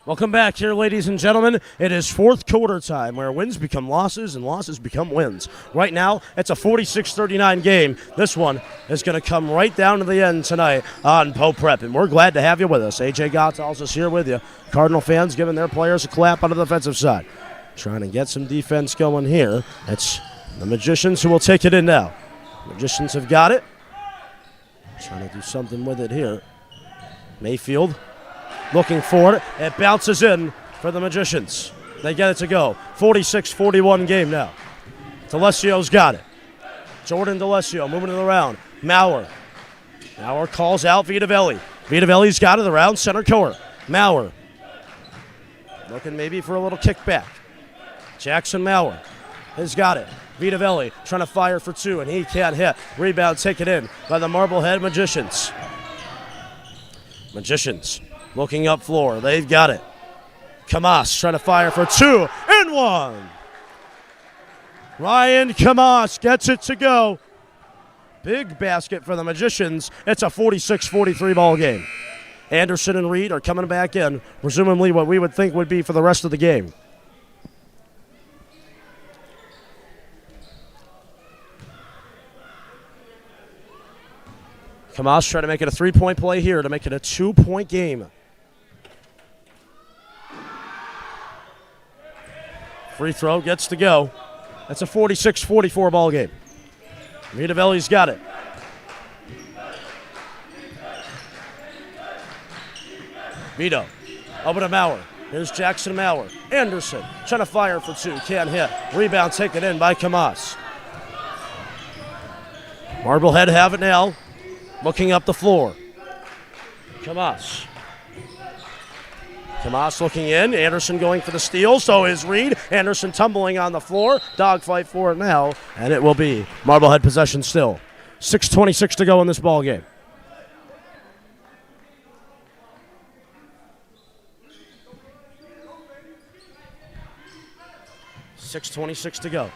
Welcome back here, ladies and gentlemen. It is fourth quarter time where wins become losses and losses become wins. Right now, it's a 46-39 game. This one is going to come right down to the end tonight on Pope Prep, and we're glad to have you with us. AJ Gonzalez is here with you. Cardinal fans giving their players a clap on the defensive side. Trying to get some defense going here. It's the Magicians who will take it in now. Magicians have got it. Trying to do something with it here. Mayfield looking for it. It bounces in for the Magicians. They get it to go. 46-41 game now. D'Alessio's got it. Jordan D'Alessio moving it around. Maurer. Maurer calls out Vitavelli. Vitavelli's got it around center court. Maurer looking maybe for a little kickback. Jackson Maurer has got it. Vitavelli trying to fire for two, and he can't hit. Rebound taken in by the Marblehead Magicians. Magicians looking up floor. They've got it. Kamas trying to fire for two and one. Ryan Kamas gets it to go. Big basket for the Magicians. It's a 46-43 ball game. Anderson and Reed are coming back in, presumably what we would think would be for the rest of the game. Kamas trying to make it a three-point play here to make it a two-point game. Free throw gets to go. That's a 46-44 ball game. Vitavelli's got it. Vito over to Maurer. Here's Jackson Maurer. Anderson trying to fire for two. Can't hit. Rebound taken in by Kamas. Marblehead have it now. Looking up the floor. Kamas. Kamas looking in. Anderson going for the steal. So is Reed. Anderson tumbling on the floor. Dogfight for it now. And it will be Marblehead possession still. 6:26 to go in this ball game. .26 to go.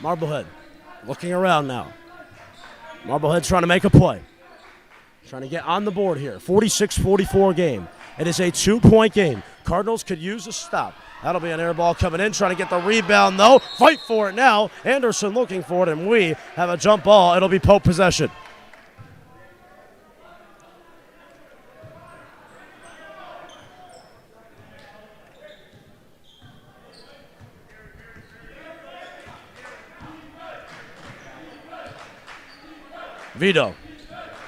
Marblehead looking around now. Marblehead trying to make a play. Trying to get on the board here. 46-44 game. It is a two-point game. Cardinals could use a stop. That'll be an air ball coming in. Trying to get the rebound, though. Fight for it now. Anderson looking for it, and we have a jump ball. It'll be Pope possession. Vito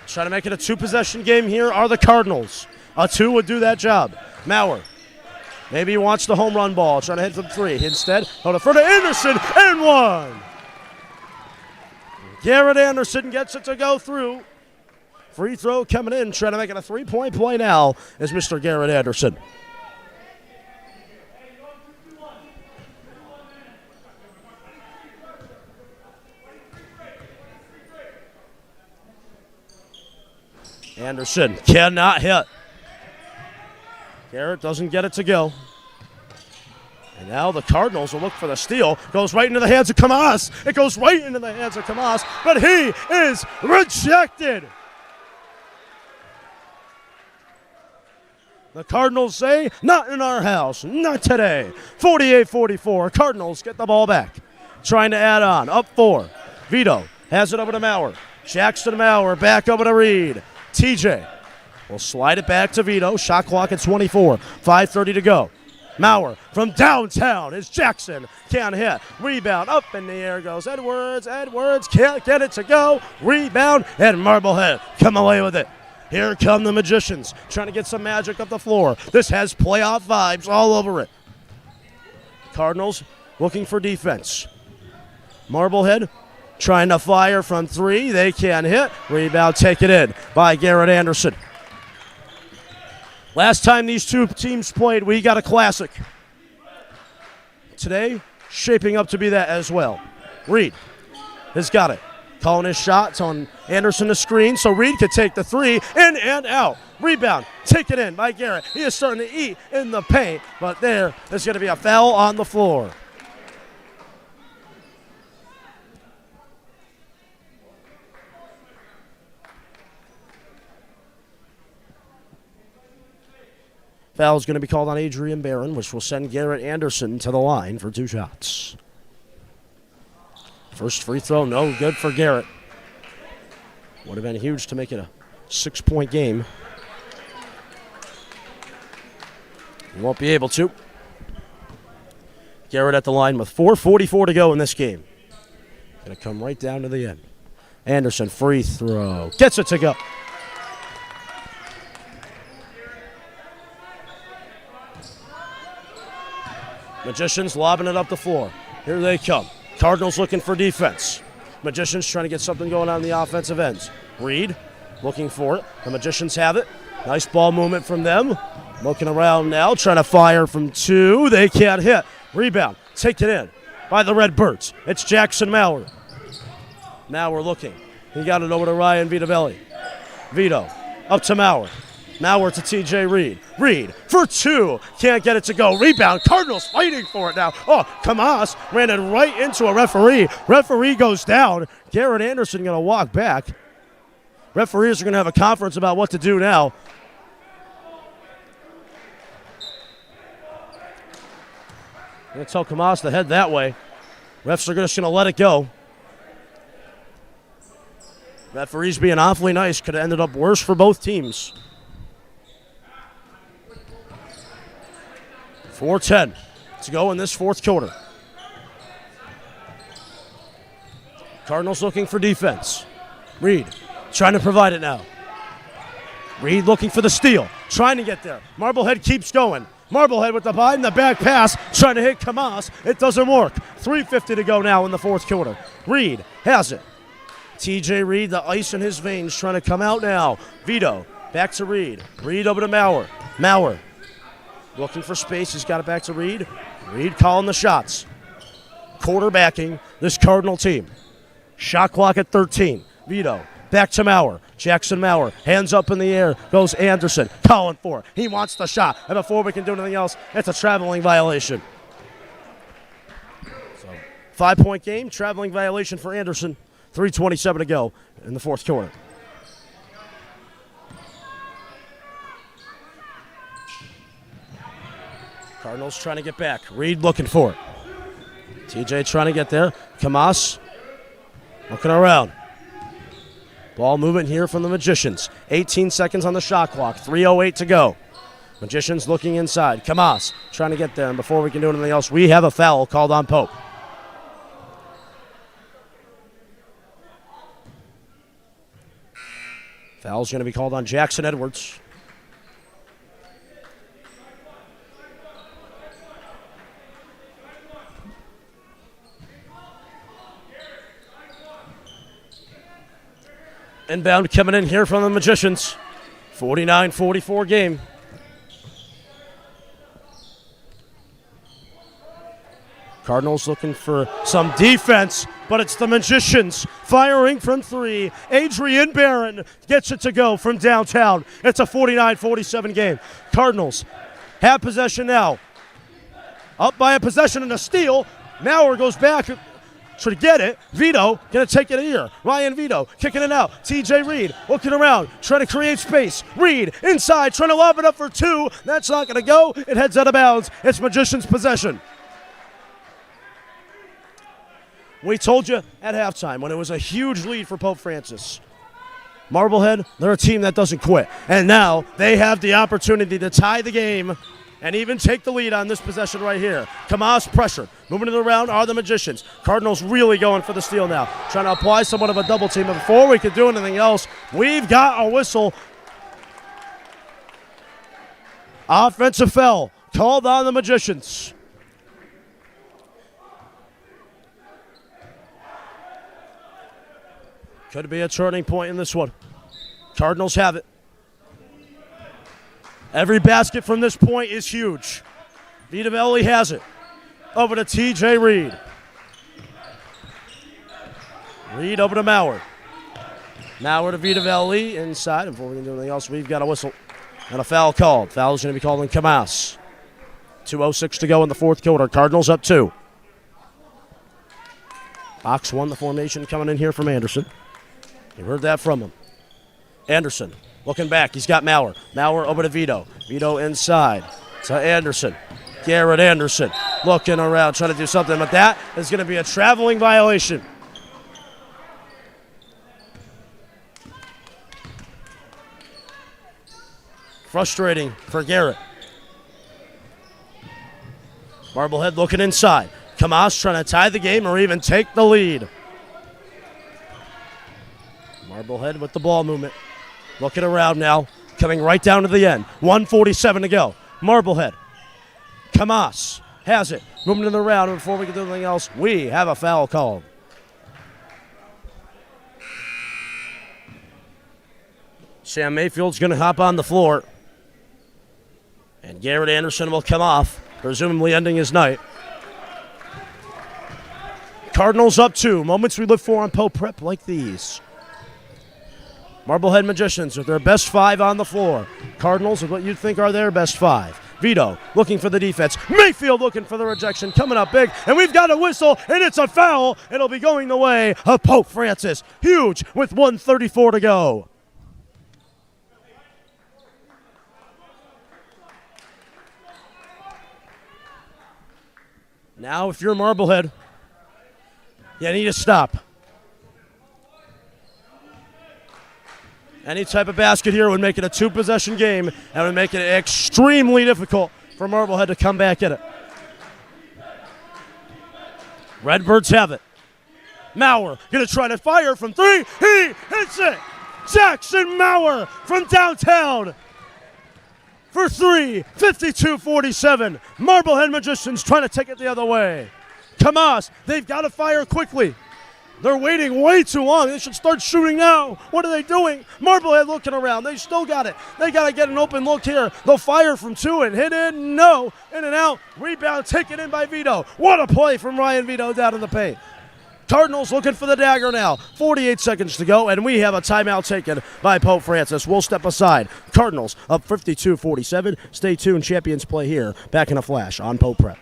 trying to make it a two-possession game here are the Cardinals. A two would do that job. Maurer maybe he wants the home run ball. Trying to hit from three. Instead, hold it for the Anderson and one. Garrett Anderson gets it to go through. Free throw coming in. Trying to make it a three-point play now is Mr. Garrett Anderson. Anderson cannot hit. Garrett doesn't get it to go. And now the Cardinals will look for the steal. Goes right into the hands of Kamas. It goes right into the hands of Kamas, but he is rejected. The Cardinals say, not in our house, not today. 48-44, Cardinals get the ball back. Trying to add on, up four. Vito has it over to Maurer. Jackson Maurer back over to Reed. TJ will slide it back to Vito. Shot clock at 24. 5:30 to go. Maurer from downtown is Jackson. Can't hit. Rebound up in the air goes Edwards. Edwards can't get it to go. Rebound and Marblehead come away with it. Here come the Magicians trying to get some magic up the floor. This has playoff vibes all over it. Cardinals looking for defense. Marblehead trying to fire from three. They can't hit. Rebound taken in by Garrett Anderson. Last time these two teams played, we got a classic. Today, shaping up to be that as well. Reed has got it. Calling his shot, telling Anderson to screen so Reed could take the three in and out. Rebound taken in by Garrett. He is starting to eat in the paint, but there's going to be a foul on the floor. Foul is going to be called on Adrian Barron, which will send Garrett Anderson to the line for 2 shots. First free throw, no good for Garrett. Would have been huge to make it a 6-point game. He won't be able to. Garrett at the line with 4:44 to go in this game. Going to come right down to the end. Anderson, free throw. Gets it to go. Magicians lobbing it up the floor. Here they come. Cardinals looking for defense. Magicians trying to get something going on the offensive ends. Reed looking for it. The Magicians have it. Nice ball movement from them. Looking around now, trying to fire from 2. They can't hit. Rebound. Taken in by the Redbirds. It's Jackson Maurer. Now we're looking. He got it over to Ryan Vitavelli. Vito up to Maurer. Maurer to TJ Reed. Reed for 2. Can't get it to go. Rebound. Cardinals fighting for it now. Oh, Kamas ran it right into a referee. Referee goes down. Garrett Anderson going to walk back. Referees are going to have a conference about what to do now. Going to tell Kamas to head that way. Refs are just going to let it go. Referees being awfully nice. Could have ended up worse for both teams. 4:10 to go in this fourth quarter. Cardinals looking for defense. Reed trying to provide it now. Reed looking for the steal. Trying to get there. Marblehead keeps going. Marblehead with the behind the back pass. Trying to hit Kamas. It doesn't work. 3:50 to go now in the fourth quarter. Reed has it. TJ Reed, the ice in his veins, trying to come out now. Vito back to Reed. Reed over to Maurer. Maurer looking for space. He's got it back to Reed. Reed calling the shots. Quarterbacking this Cardinal team. Shot clock at 13. Vito back to Maurer. Jackson Maurer. Hands up in the air. Goes Anderson. Calling for it. He wants the shot. And before we can do anything else, it's a traveling violation. So 5-point game. Traveling violation for Anderson. 3:27 to go in the fourth quarter. Cardinals trying to get back. Reed looking for it. TJ trying to get there. Kamas looking around. Ball movement here from the Magicians. 18 seconds on the shot clock. 3:08 to go. Magicians looking inside. Kamas trying to get there. And before we can do anything else, we have a foul called on Pope. Foul's going to be called on Jackson Edwards. Inbound coming in here from the Magicians. 49-44 game. Cardinals looking for some defense, but it's the Magicians firing from 3. Adrian Barron gets it to go from downtown. It's a 49-47 game. Cardinals have possession now. Up by a possession and a steal. Maurer goes back to get it. Vito going to take it here. Ryan Vito kicking it out. TJ Reed looking around, trying to create space. Reed inside, trying to lob it up for 2. That's not going to go. It heads out of bounds. It's Magicians' possession. We told you at halftime when it was a huge lead for Pope Francis. Marblehead, they're a team that doesn't quit. And now they have the opportunity to tie the game and even take the lead on this possession right here. Kamas pressure. Moving it around are the Magicians. Cardinals really going for the steal now. Trying to apply somewhat of a double team. But before we can do anything else, we've got a whistle. Offensive foul called on the Magicians. Could be a turning point in this one. Cardinals have it. Every basket from this point is huge. Vitavelli has it. Over to TJ Reed. Reed over to Maurer. Maurer to Vitavelli inside. And before we can do anything else, we've got a whistle and a foul called. Foul is going to be called on Kamas. 2:06 to go in the fourth quarter. Cardinals up 2. Box 1, the formation coming in here from Anderson. You heard that from him. Anderson looking back. He's got Maurer. Maurer over to Vito. Vito inside to Anderson. Garrett Anderson looking around, trying to do something, but that is going to be a traveling violation. Frustrating for Garrett. Marblehead looking inside. Kamas trying to tie the game or even take the lead. Marblehead with the ball movement. Looking around now, coming right down to the end. 1:47 to go. Marblehead. Kamas has it. Moving to the round. Before we can do anything else, we have a foul called. Sam Mayfield's going to hop on the floor. And Garrett Anderson will come off, presumably ending his night. Cardinals up 2. Moments we live for on Poe Prep like these. Marblehead Magicians with their best 5 on the floor. Cardinals with what you'd think are their best 5. Vito looking for the defense. Mayfield looking for the rejection. Coming up big. And we've got a whistle, and it's a foul. It'll be going the way of Pope Francis. Huge with 1:34 to go. Now, if you're Marblehead, you need to stop. Any type of basket here would make it a 2-possession game and would make it extremely difficult for Marblehead to come back in it. Redbirds have it. Maurer going to try to fire from 3. He hits it. Jackson Maurer from downtown for 3, 52-47. Marblehead Magicians trying to take it the other way. Kamas, they've got to fire quickly. They're waiting way too long. They should start shooting now. What are they doing? Marblehead looking around. They still got it. They got to get an open look here. They'll fire from 2 and hit it. No. In and out. Rebound taken in by Vito. What a play from Ryan Vito down in the paint. Cardinals looking for the dagger now. 48 seconds to go, and we have a timeout taken by Pope Francis. We'll step aside. Cardinals up 52-47. Stay tuned. Champions play here. Back in a flash on Pope Prep.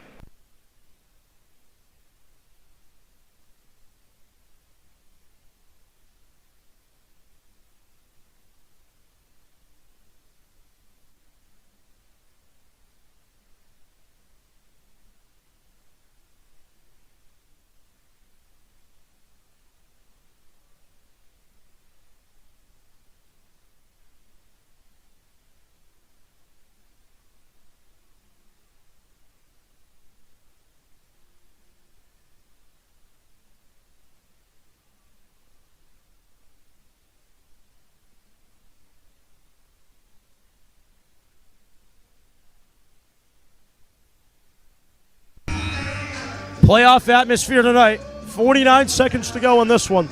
Playoff atmosphere tonight. 49 seconds to go in this one.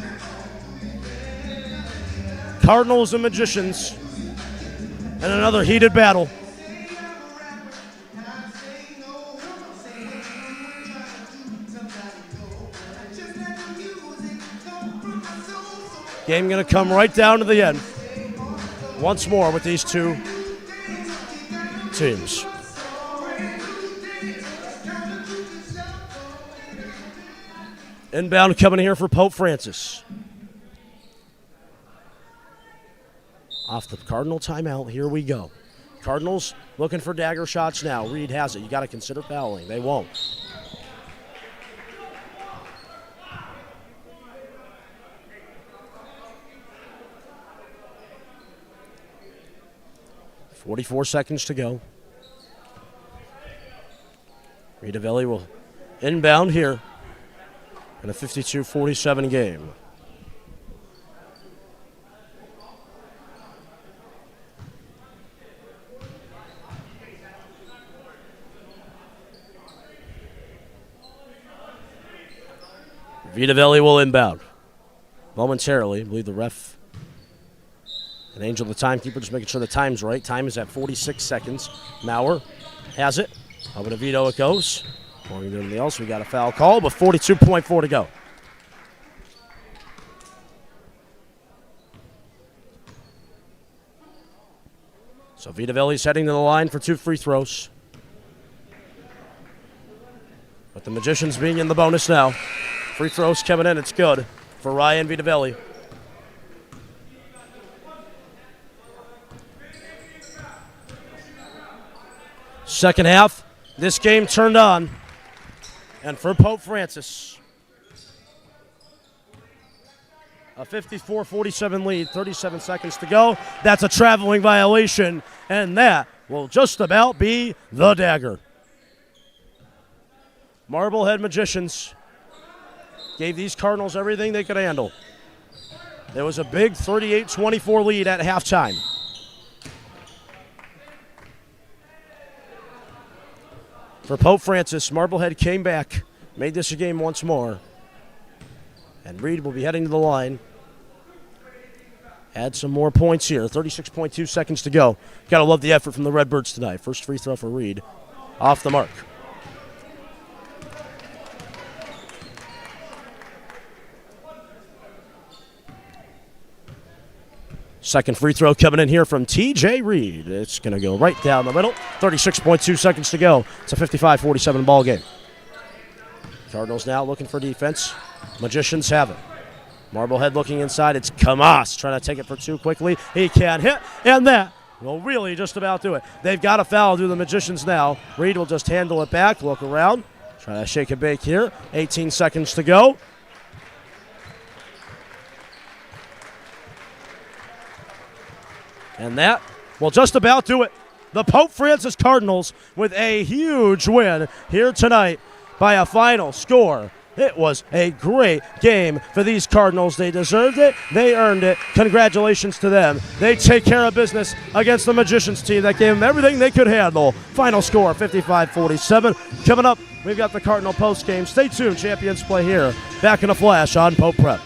Cardinals and Magicians in another heated battle. Game going to come right down to the end. Once more with these two teams. Inbound coming here for Pope Francis. Off the Cardinal timeout, here we go. Cardinals looking for dagger shots now. Reed has it. You got to consider fouling. They won't. .44 seconds to go. Ridavelli will inbound here in a 52-47 game. Ridavelli will inbound momentarily. I believe the ref, an angel, the timekeeper, just making sure the time's right. Time is at 46 seconds. Maurer has it. Over to Vito it goes. Before we do anything else, we got a foul call, but 42.4 to go. So Vitavelli's heading to the line for 2 free throws. But the Magicians being in the bonus now. Free throws coming in, it's good for Ryan Vitavelli. Second half, this game turned on. And for Pope Francis, a 54-47 lead, 37 seconds to go. That's a traveling violation, and that will just about be the dagger. Marblehead Magicians gave these Cardinals everything they could handle. There was a big 38-24 lead at halftime. For Pope Francis, Marblehead came back, made this a game once more. And Reed will be heading to the line. Add some more points here. 36.2 seconds to go. Got to love the effort from the Redbirds tonight. First free throw for Reed. Off the mark. Second free throw coming in here from T.J. Reed. It's going to go right down the middle. 36.2 seconds to go. It's a 55-47 ball game. Cardinals now looking for defense. Magicians have it. Marblehead looking inside. It's Kamas trying to take it for two quickly. He can't hit, and that will really just about do it. They've got a foul to the Magicians now. Reed will just handle it back, look around, try to shake and bake here. 18 seconds to go. And that will just about do it. The Pope Francis Cardinals with a huge win here tonight by a final score. It was a great game for these Cardinals. They deserved it. They earned it. Congratulations to them. They take care of business against the Magicians team that gave them everything they could handle. Final score, 55-47. Coming up, we've got the Cardinal post game. Stay tuned. Champions play here. Back in a flash on Pope Prep.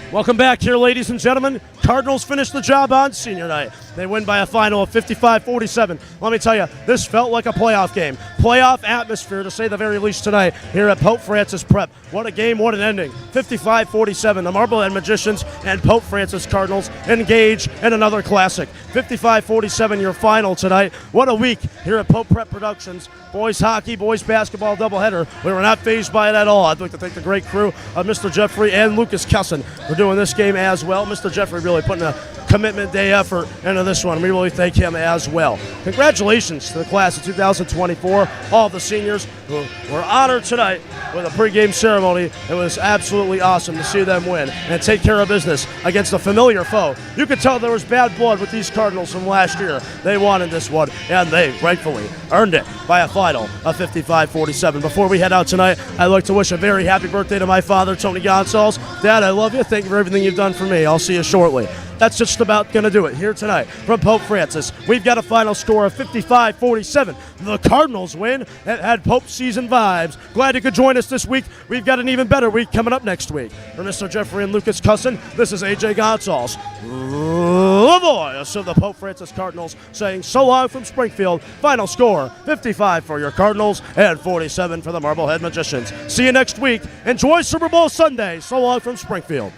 Welcome back here, ladies and gentlemen. Cardinals finish the job on senior night. They win by a final of 55-47. Let me tell you, this felt like a playoff game. Playoff atmosphere, to say the very least, tonight here at Pope Francis Prep. What a game, what an ending. 55-47. The Marblehead Magicians and Pope Francis Cardinals engage in another classic. 55-47, your final tonight. What a week here at Pope Prep Productions. Boys hockey, boys basketball doubleheader. We were not fazed by it at all. I'd like to thank the great crew of Mr. Jeffrey and Lucas Kesson for doing this game as well. Mr. Jeffrey really putting a commitment day effort into this one. We really thank him as well. Congratulations to the class of 2024, all the seniors who were honored tonight with a pregame ceremony. It was absolutely awesome to see them win and take care of business against a familiar foe. You could tell there was bad blood with these Cardinals from last year. They wanted this one, and they rightfully earned it by a final of 55-47. Before we head out tonight, I'd like to wish a very happy birthday to my father, Tony Gonsalves. Dad, I love you. Thank you for everything you've done for me. I'll see you shortly. That's just about going to do it here tonight from Pope Francis. We've got a final score of 55-47. The Cardinals win. It had Pope season vibes. Glad you could join us this week. We've got an even better week coming up next week. For Mr. Jeffrey and Lucas Cusson, this is AJ Gonsalves, the voice of the Pope Francis Cardinals, saying so long from Springfield. Final score, 55 for your Cardinals and 47 for the Marblehead Magicians. See you next week. Enjoy Super Bowl Sunday. So long from Springfield.